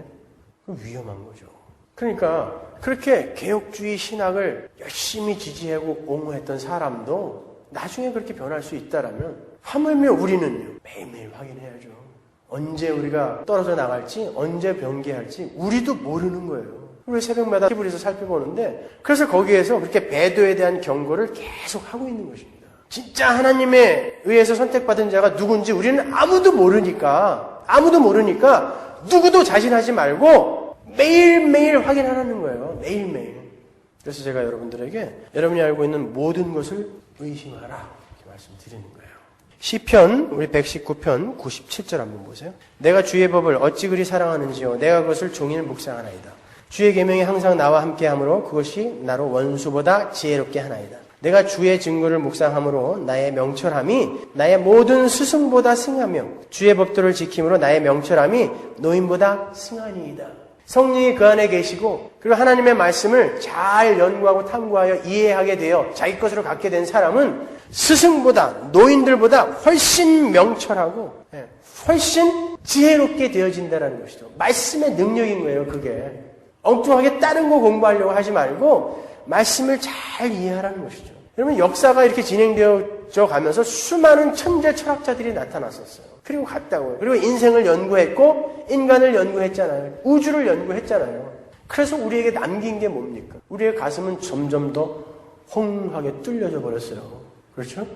그 위험한 거죠. 그러니까 그렇게 개혁주의 신학을 열심히 지지하고 옹호했던 사람도 나중에 그렇게 변할 수 있다라면 하물며 우리는요 매일매일 확인해야죠. 언제 우리가 떨어져 나갈지 언제 변개할지 우리도 모르는 거예요. 우리 새벽마다 TV에서 살펴보는데 그래서 거기에서 그렇게 배도에 대한 경고를 계속 하고 있는 것입니다. 진짜 하나님에 의해서 선택받은 자가 누군지 우리는 아무도 모르니까 누구도 자신하지 말고 매일매일 확인하라는 거예요. 매일매일. 그래서 제가 여러분들에게 여러분이 알고 있는 모든 것을 의심하라 이렇게 말씀드리는 거예요. 시편 우리 119편 97절 한번 보세요. 내가 주의 법을 어찌 그리 사랑하는지요 내가 그것을 종일 묵상하나이다. 주의 계명이 항상 나와 함께하므로 그것이 나로 원수보다 지혜롭게 하나이다. 내가 주의 증거를 묵상함으로 나의 명철함이 나의 모든 스승보다 승하며 주의 법도를 지킴으로 나의 명철함이 노인보다 승하니이다. 성령이 그 안에 계시고 그리고 하나님의 말씀을 잘 연구하고 탐구하여 이해하게 되어 자기 것으로 갖게 된 사람은 스승보다 노인들보다 훨씬 명철하고 훨씬 지혜롭게 되어진다는 것이죠. 말씀의 능력인 거예요. 그게 엉뚱하게 다른 거 공부하려고 하지 말고 말씀을 잘 이해하라는 것이죠. 여러분 역사가 이렇게 진행되어져 가면서 수많은 천재 철학자들이 나타났었어요. 그리고 갔다고요. 그리고 인생을 연구했고 인간을 연구했잖아요. 우주를 연구했잖아요. 그래서 우리에게 남긴 게 뭡니까? 우리의 가슴은 점점 더 홍하게 뚫려져 버렸어요. 그렇죠?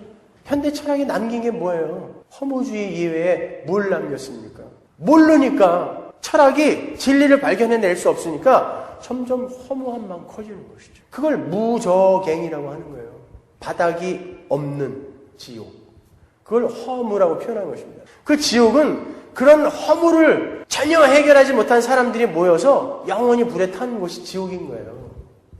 현대 철학이 남긴 게 뭐예요? 허무주의 이외에 뭘 남겼습니까? 모르니까 철학이 진리를 발견해낼 수 없으니까 점점 허무함만 커지는 것이죠. 그걸 무저갱이라고 하는 거예요. 바닥이 없는 지옥. 그걸 허무라고 표현한 것입니다. 그 지옥은 그런 허무를 전혀 해결하지 못한 사람들이 모여서 영원히 불에 탄 곳이 지옥인 거예요.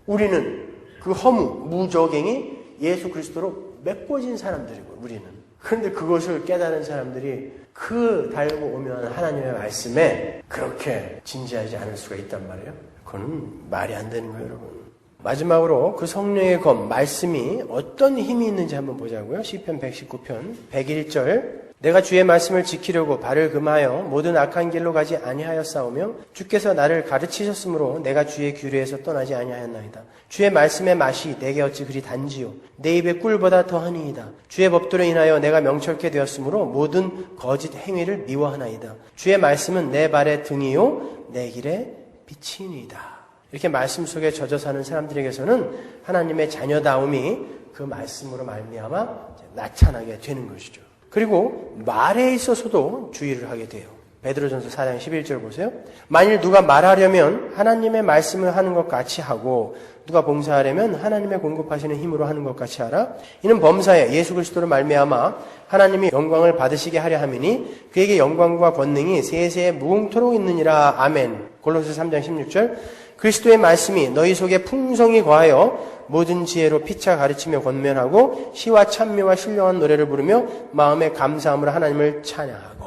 우리는 그 허무, 무저갱이 예수 그리스도로 메꿔진 사람들이고 우리는. 그런데 그것을 깨달은 사람들이 그 달고 오면 하나님의 말씀에 그렇게 진지하지 않을 수가 있단 말이에요. 그건 말이 안 되는 거예요, 여러분. 마지막으로 그 성령의 검, 말씀이 어떤 힘이 있는지 한번 보자고요. 시편 119편 101절 내가 주의 말씀을 지키려고 발을 금하여 모든 악한 길로 가지 아니하였사오며 주께서 나를 가르치셨으므로 내가 주의 규례에서 떠나지 아니하였나이다. 주의 말씀의 맛이 내게 어찌 그리 단지요 내 입의 꿀보다 더하니이다. 주의 법도로 인하여 내가 명철케 되었으므로 모든 거짓 행위를 미워하나이다. 주의 말씀은 내 발의 등이요 내 길의 빛이니이다. 이렇게 말씀 속에 젖어 사는 사람들에게서는 하나님의 자녀다움이 그 말씀으로 말미암아 나타나게 되는 것이죠. 그리고 말에 있어서도 주의를 하게 돼요. 베드로전서 4장 11절 보세요. 만일 누가 말하려면 하나님의 말씀을 하는 것 같이 하고 누가 봉사하려면 하나님의 공급하시는 힘으로 하는 것 같이 하라. 이는 범사에 예수 그리스도를 말미암아 하나님이 영광을 받으시게 하려 함이니 그에게 영광과 권능이 세세에 무궁토록 있느니라. 아멘. 골로새 3장 16절 그리스도의 말씀이 너희 속에 풍성히 거하여 모든 지혜로 피차 가르치며 권면하고 시와 찬미와 신령한 노래를 부르며 마음에 감사함으로 하나님을 찬양하고.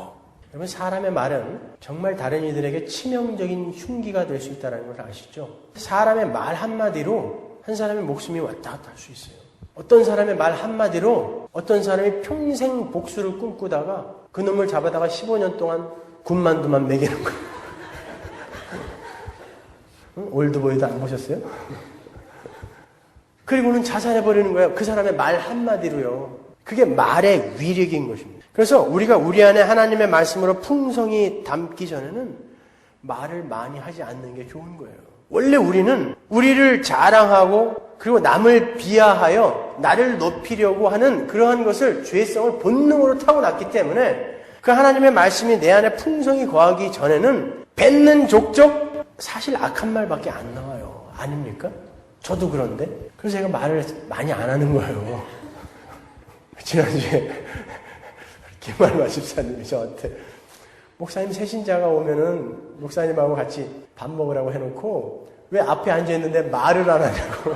여러분 사람의 말은 정말 다른 이들에게 치명적인 흉기가 될 수 있다는 걸 아시죠? 사람의 말 한마디로 한 사람의 목숨이 왔다 갔다 할 수 있어요. 어떤 사람의 말 한마디로 어떤 사람이 평생 복수를 꿈꾸다가 그 놈을 잡아다가 15년 동안 군만두만 먹이는 거예요. 올드보이도 안 보셨어요? 그리고는 자살해버리는 거예요. 그 사람의 말 한마디로요. 그게 말의 위력인 것입니다. 그래서 우리가 우리 안에 하나님의 말씀으로 풍성히 담기 전에는 말을 많이 하지 않는 게 좋은 거예요. 원래 우리는 우리를 자랑하고 그리고 남을 비하하여 나를 높이려고 하는 그러한 것을 죄성을 본능으로 타고났기 때문에 그 하나님의 말씀이 내 안에 풍성히 거하기 전에는 뱉는 족족 사실 악한 말밖에 안 나와요. 아닙니까? 저도 그런데. 그래서 제가 말을 많이 안 하는 거예요. 지난주에 김만화 집사님이 저한테 목사님 새신자가 오면은 목사님하고 같이 밥 먹으라고 해놓고 왜 앞에 앉아있는데 말을 안 하냐고.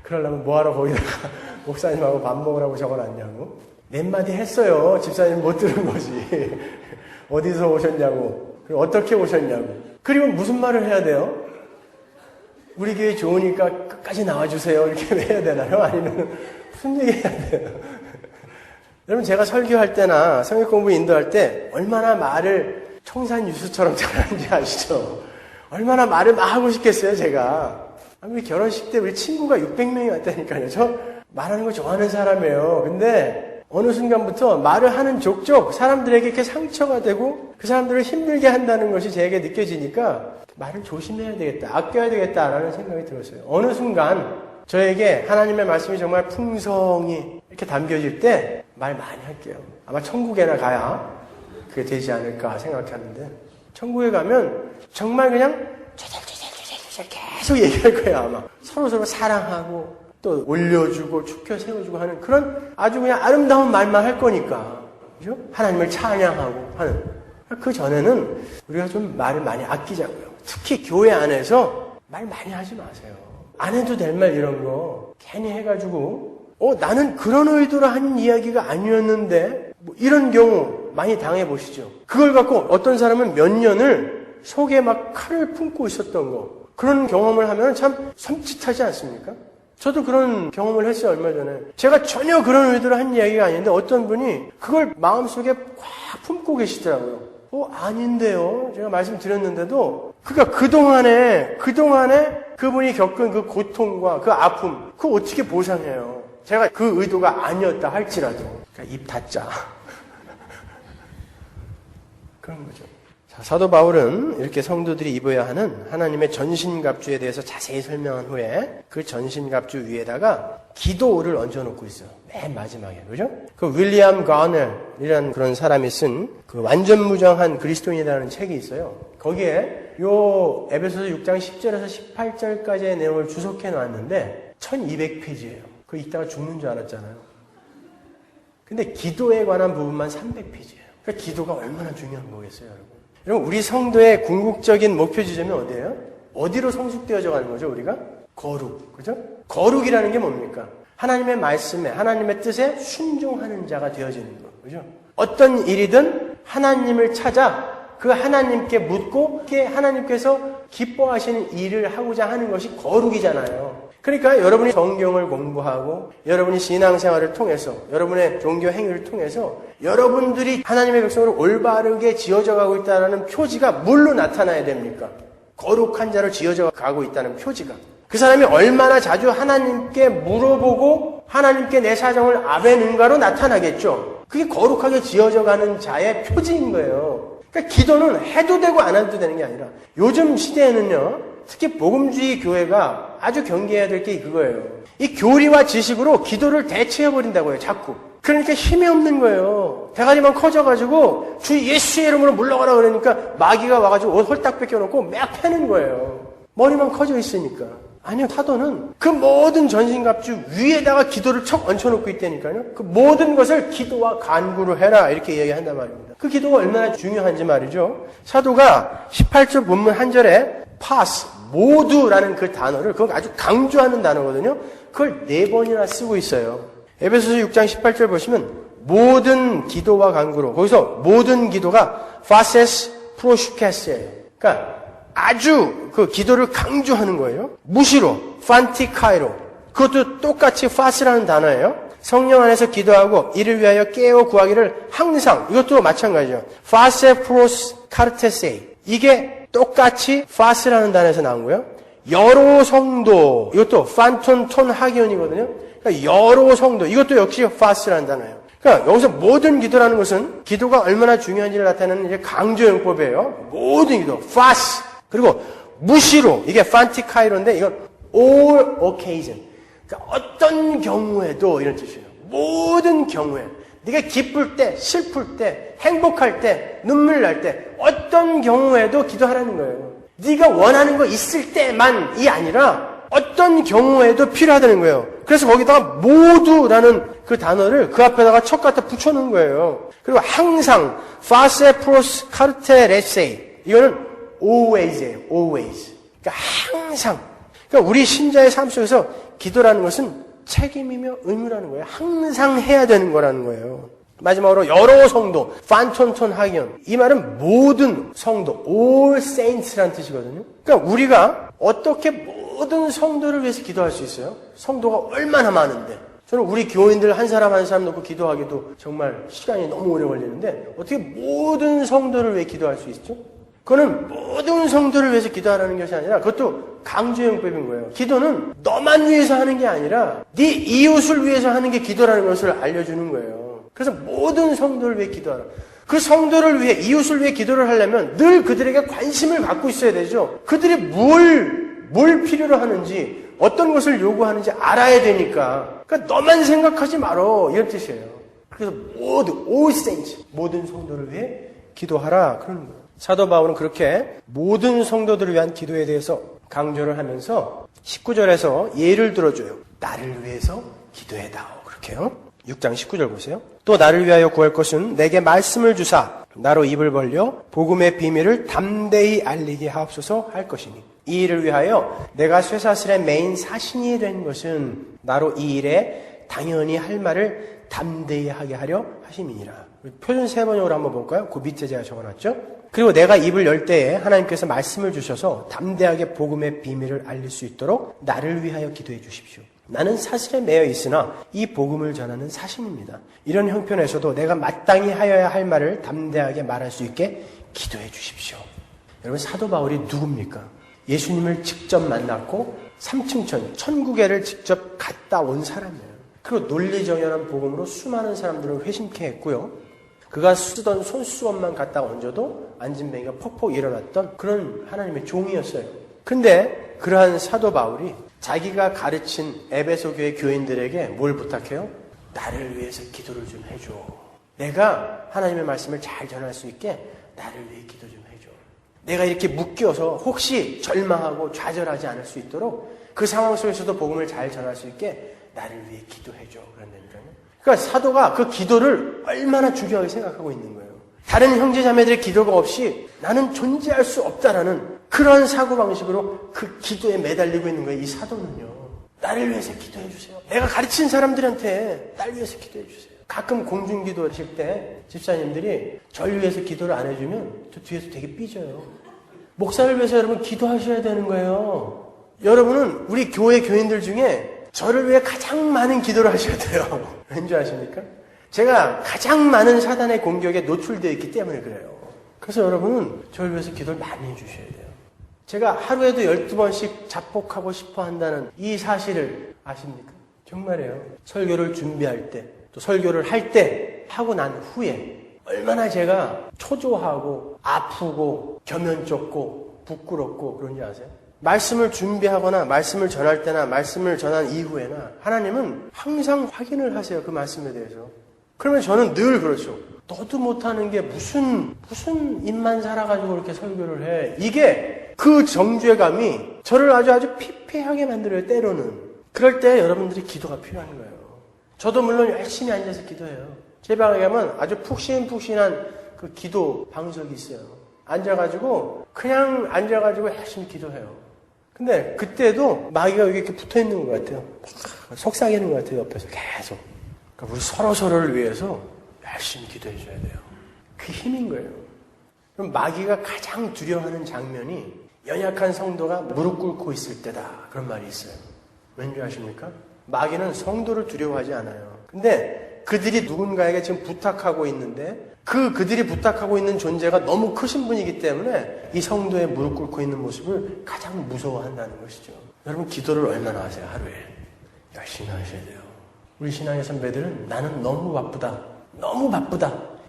그러려면 뭐하러 거기다가 목사님하고 밥 먹으라고 적어놨냐고. 몇 마디 했어요. 집사님 못 들은 거지. 어디서 오셨냐고. 그리고 어떻게 오셨냐고. 그리고 무슨 말을 해야 돼요? 우리 교회 좋으니까 끝까지 나와주세요. 이렇게 해야 되나요? 아니면 무슨 얘기 해야 돼요? 여러분 제가 설교할 때나 성경 공부 인도할 때 얼마나 말을 청산유수처럼 잘하는지 아시죠? 얼마나 말을 막 하고 싶겠어요 제가. 우리 결혼식 때 우리 친구가 600명이 왔다니까요. 저 말하는 거 좋아하는 사람이에요. 근데 어느 순간부터 말을 하는 족족 사람들에게 이렇게 상처가 되고 그 사람들을 힘들게 한다는 것이 제게 느껴지니까 말을 조심해야 되겠다, 아껴야 되겠다라는 생각이 들었어요. 어느 순간 저에게 하나님의 말씀이 정말 풍성히 이렇게 담겨질 때 말 많이 할게요. 아마 천국에나 가야 그게 되지 않을까 생각하는데 천국에 가면 정말 그냥 계속 얘기할 거예요. 아마 서로 사랑하고 또 올려주고 축켜 세워주고 하는 그런 아주 그냥 아름다운 말만 할 거니까 그죠? 하나님을 찬양하고 하는. 그 전에는 우리가 좀 말을 많이 아끼자고요. 특히 교회 안에서 말 많이 하지 마세요. 안 해도 될 말 이런 거 괜히 해가지고 나는 그런 의도로 한 이야기가 아니었는데 뭐 이런 경우 많이 당해보시죠. 그걸 갖고 어떤 사람은 몇 년을 속에 막 칼을 품고 있었던 거, 그런 경험을 하면 참 섬찟하지 않습니까? 저도 그런 경험을 했어요, 얼마 전에. 제가 전혀 그런 의도로 한 이야기가 아닌데 어떤 분이 그걸 마음속에 꽉 품고 계시더라고요. 아닌데요. 제가 말씀드렸는데도 그러니까 그동안에 그분이 겪은 그 고통과 그 아픔, 그거 어떻게 보상해요? 제가 그 의도가 아니었다 할지라도. 그러니까 입 닫자. 그런 거죠. 자, 사도 바울은 이렇게 성도들이 입어야 하는 하나님의 전신갑주에 대해서 자세히 설명한 후에 그 전신갑주 위에다가 기도를 얹어놓고 있어요. 맨 마지막에. 그죠? 그 윌리엄 가넬이라는 그런 사람이 쓴 그 완전무정한 그리스도인이라는 책이 있어요. 거기에 요 에베소서 6장 10절에서 18절까지의 내용을 주석해 놨는데 1200페이지예요. 그거 읽다가 죽는 줄 알았잖아요. 근데 기도에 관한 부분만 300페이지예요. 그러니까 기도가 얼마나 중요한 거겠어요, 여러분. 여러분, 우리 성도의 궁극적인 목표 지점이 어디예요? 어디로 성숙되어져 가는 거죠, 우리가? 거룩. 그죠? 거룩이라는 게 뭡니까? 하나님의 말씀에, 하나님의 뜻에 순종하는 자가 되어지는 거. 그죠? 어떤 일이든 하나님을 찾아 그 하나님께 묻고 그게 하나님께서 기뻐하시는 일을 하고자 하는 것이 거룩이잖아요. 그러니까 여러분이 성경을 공부하고 여러분이 신앙생활을 통해서 여러분의 종교 행위를 통해서 여러분들이 하나님의 백성으로 올바르게 지어져 가고 있다는 표지가 뭘로 나타나야 됩니까? 거룩한 자로 지어져 가고 있다는 표지가. 그 사람이 얼마나 자주 하나님께 물어보고 하나님께 내 사정을 아뢰는가로 나타나겠죠. 그게 거룩하게 지어져 가는 자의 표지인 거예요. 그러니까 기도는 해도 되고 안 해도 되는 게 아니라 요즘 시대에는요, 특히 복음주의 교회가 아주 경계해야 될 게 그거예요. 이 교리와 지식으로 기도를 대체해버린다고요, 자꾸. 그러니까 힘이 없는 거예요. 대가리만 커져가지고 주 예수의 이름으로 물러가라 그러니까 마귀가 와가지고 옷 홀딱 뺏겨놓고 막 패는 거예요. 머리만 커져 있으니까. 아니요, 사도는 그 모든 전신갑주 위에다가 기도를 척 얹혀놓고 있다니까요. 그 모든 것을 기도와 간구로 해라 이렇게 얘기한단 말입니다. 그 기도가 얼마나 중요한지 말이죠. 사도가 18절 본문 한 절에 파스, 모두라는 그 단어를 그걸 아주 강조하는 단어거든요. 그걸 4번이나 쓰고 있어요. 에베소서 6장 18절 보시면 모든 기도와 간구로, 거기서 모든 기도가 파세스 프로슈케스예요. 그러니까 아주 그 기도를 강조하는 거예요. 무시로, 판티카이로. 그것도 똑같이 파스라는 단어예요. 성령 안에서 기도하고 이를 위하여 깨어 구하기를 항상, 이것도 마찬가지죠. 파세 프로스 카르테세이. 이게 똑같이 파스라는 단어에서 나온 거예요. 여러 성도, 이것도 판톤톤 하기온이거든요. 그러니까 여러 성도, 이것도 역시 파스라는 단어예요. 그러니까 여기서 모든 기도라는 것은 기도가 얼마나 중요한지를 나타내는 이제 강조용법이에요. 모든 기도, 파스. 그리고 무시로, 이게 판티카이로인데 이건 all occasion. 그러니까 어떤 경우에도 이런 뜻이에요. 모든 경우에. 네가 기쁠 때, 슬플 때, 행복할 때, 눈물 날 때, 어떤 경우에도 기도하라는 거예요. 네가 원하는 거 있을 때만이 아니라 어떤 경우에도 필요하다는 거예요. 그래서 거기다가 모두라는 그 단어를 그 앞에다가 척 갖다 붙여놓은 거예요. 그리고 항상 파세 프로스 카르테 레세이, 이거는 always예요. always. 그러니까 항상. 그러니까 우리 신자의 삶 속에서 기도라는 것은 책임이며 의무라는 거예요. 항상 해야 되는 거라는 거예요. 마지막으로 여러 성도, 판톤톤 하기온. 이 말은 모든 성도, all saints라는 뜻이거든요. 그러니까 우리가 어떻게 모든 성도를 위해서 기도할 수 있어요? 성도가 얼마나 많은데. 저는 우리 교인들 한 사람 한 사람 놓고 기도하기도 정말 시간이 너무 오래 걸리는데 어떻게 모든 성도를 위해 기도할 수 있죠? 그거는 모든 성도를 위해서 기도하라는 것이 아니라 그것도 강조용법인 거예요. 기도는 너만 위해서 하는 게 아니라 네 이웃을 위해서 하는 게 기도라는 것을 알려주는 거예요. 그래서 모든 성도를 위해 기도하라. 그 성도를 위해, 이웃을 위해 기도를 하려면 늘 그들에게 관심을 갖고 있어야 되죠. 그들이 뭘 필요로 하는지, 어떤 것을 요구하는지 알아야 되니까. 그러니까 너만 생각하지 말어. 이런 뜻이에요. 그래서 all saints, 모든 성도를 위해 기도하라. 그러는 거예요. 사도 바울은 그렇게 모든 성도들을 위한 기도에 대해서 강조를 하면서 19절에서 예를 들어줘요. 나를 위해서 기도해다오. 그렇게요. 6장 19절 보세요. 또 나를 위하여 구할 것은 내게 말씀을 주사 나로 입을 벌려 복음의 비밀을 담대히 알리게 하옵소서 할 것이니. 이 일을 위하여 내가 쇠사슬의 메인 사신이 된 것은 나로 이 일에 당연히 할 말을 담대히 하게 하려 하심이니라. 표준 세 번역으로 한번 볼까요? 그 밑에 제가 적어놨죠. 그리고 내가 입을 열 때에 하나님께서 말씀을 주셔서 담대하게 복음의 비밀을 알릴 수 있도록 나를 위하여 기도해 주십시오. 나는 사슬에 매여 있으나 이 복음을 전하는 사신입니다. 이런 형편에서도 내가 마땅히 하여야 할 말을 담대하게 말할 수 있게 기도해 주십시오. 여러분, 사도 바울이 누굽니까? 예수님을 직접 만났고 3층천 천국에를 직접 갔다 온 사람이에요. 그리고 논리정연한 복음으로 수많은 사람들을 회심케 했고요. 그가 쓰던 손수건만 갖다 얹어도 안진뱅이가 퍽퍽 일어났던 그런 하나님의 종이었어요. 근데 그러한 사도 바울이 자기가 가르친 에베소 교회 교인들에게 뭘 부탁해요? 나를 위해서 기도를 좀 해줘. 내가 하나님의 말씀을 잘 전할 수 있게 나를 위해 기도 좀 해줘. 내가 이렇게 묶여서 혹시 절망하고 좌절하지 않을 수 있도록 그 상황 속에서도 복음을 잘 전할 수 있게 나를 위해 기도해줘. 그런다니까요. 그러니까 사도가 그 기도를 얼마나 중요하게 생각하고 있는 거예요. 다른 형제자매들의 기도가 없이 나는 존재할 수 없다라는 그런 사고방식으로 그 기도에 매달리고 있는 거예요. 이 사도는요. 나를 위해서 기도해 주세요. 내가 가르친 사람들한테 나를 위해서 기도해 주세요. 가끔 공중기도 하실 때 집사님들이 저를 위해서 기도를 안 해주면 저 뒤에서 되게 삐져요. 목사를 위해서 여러분 기도하셔야 되는 거예요. 여러분은 우리 교회 교인들 중에 저를 위해 가장 많은 기도를 하셔야 돼요. 왠지 아십니까? 제가 가장 많은 사단의 공격에 노출되어 있기 때문에 그래요. 그래서 여러분은 저를 위해서 기도를 많이 해주셔야 돼요. 제가 하루에도 12번씩 자복하고 싶어 한다는 이 사실을 아십니까? 정말이에요. 설교를 준비할 때, 또 설교를 할 때, 하고 난 후에 얼마나 제가 초조하고 아프고 겸연쩍고 부끄럽고 그런지 아세요? 말씀을 준비하거나 말씀을 전할 때나 말씀을 전한 이후에나 하나님은 항상 확인을 하세요. 그 말씀에 대해서. 그러면 저는 늘 그렇죠. 너도 못하는 게 무슨 입만 살아가지고 그렇게 설교를 해. 이게 그 정죄감이 저를 아주 피폐하게 만들어요. 때로는. 그럴 때 여러분들이 기도가 필요한 거예요. 저도 물론 열심히 앉아서 기도해요. 제 방에 가면 아주 푹신푹신한 그 기도 방석이 있어요. 그냥 앉아가지고 열심히 기도해요. 근데 그때도 마귀가 여기 이렇게 붙어 있는 것 같아요. 속삭이는 것 같아요. 옆에서 계속. 그러니까 우리 서로를 위해서 열심히 기도해 줘야 돼요. 그게 힘인 거예요. 그럼 마귀가 가장 두려워하는 장면이 연약한 성도가 무릎 꿇고 있을 때다. 그런 말이 있어요. 왠지 아십니까? 마귀는 성도를 두려워하지 않아요. 근데 그들이 누군가에게 지금 부탁하고 있는데 그들이 부탁하고 있는 존재가 너무 크신 분이기 때문에 이 성도의 무릎 꿇고 있는 모습을 가장 무서워한다는 것이죠. 여러분 기도를 얼마나 하세요? 하루에 열심히 하셔야 돼요. 우리 신앙의 선배들은 나는 너무 바쁘다.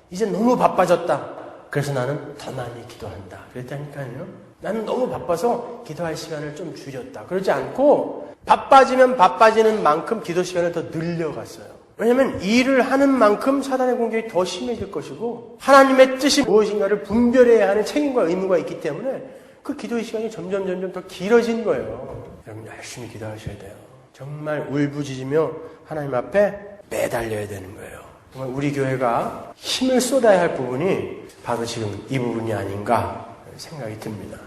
이제 너무 바빠졌다. 그래서 나는 더 많이 기도한다. 그랬다니까요. 나는 너무 바빠서 기도할 시간을 좀 줄였다. 그러지 않고 바빠지면 바빠지는 만큼 기도 시간을 더 늘려갔어요. 왜냐하면 일을 하는 만큼 사단의 공격이 더 심해질 것이고 하나님의 뜻이 무엇인가를 분별해야 하는 책임과 의무가 있기 때문에 그 기도의 시간이 점점 더 길어진 거예요. 여러분 열심히 기도하셔야 돼요. 정말 울부짖으며 하나님 앞에 매달려야 되는 거예요. 정말 우리 교회가 힘을 쏟아야 할 부분이 바로 지금 이 부분이 아닌가 생각이 듭니다.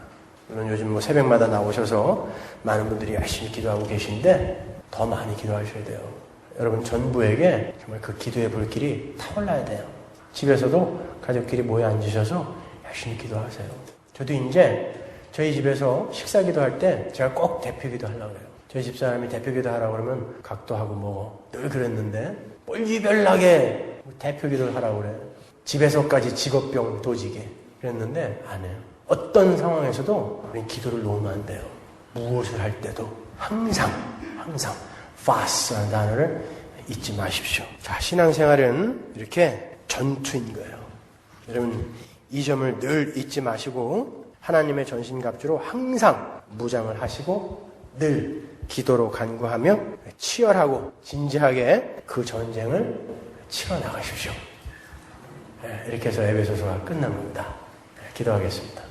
물론 요즘 새벽마다 나오셔서 많은 분들이 열심히 기도하고 계신데 더 많이 기도하셔야 돼요. 여러분 전부에게 정말 그 기도의 불길이 타올라야 돼요. 집에서도 가족끼리 모여 앉으셔서 열심히 기도하세요. 저도 이제 저희 집에서 식사 기도할 때 제가 꼭 대표 기도하려고 해요. 저희 집사람이 대표 기도하라고 그러면 각도하고 뭐 늘 그랬는데 꼴기별나게 대표 기도를 하라고 그래요. 집에서까지 직업병 도지게 그랬는데 안 해요. 어떤 상황에서도 우린 기도를 놓으면 안 돼요. 무엇을 할 때도 항상 fast라는 단어를 잊지 마십시오. 자, 신앙생활은 이렇게 전투인 거예요. 여러분 이 점을 늘 잊지 마시고 하나님의 전신갑주로 항상 무장을 하시고 늘 기도로 간구하며 치열하고 진지하게 그 전쟁을 치러나가십시오. 이렇게 해서 에베소서가 끝납니다. 기도하겠습니다.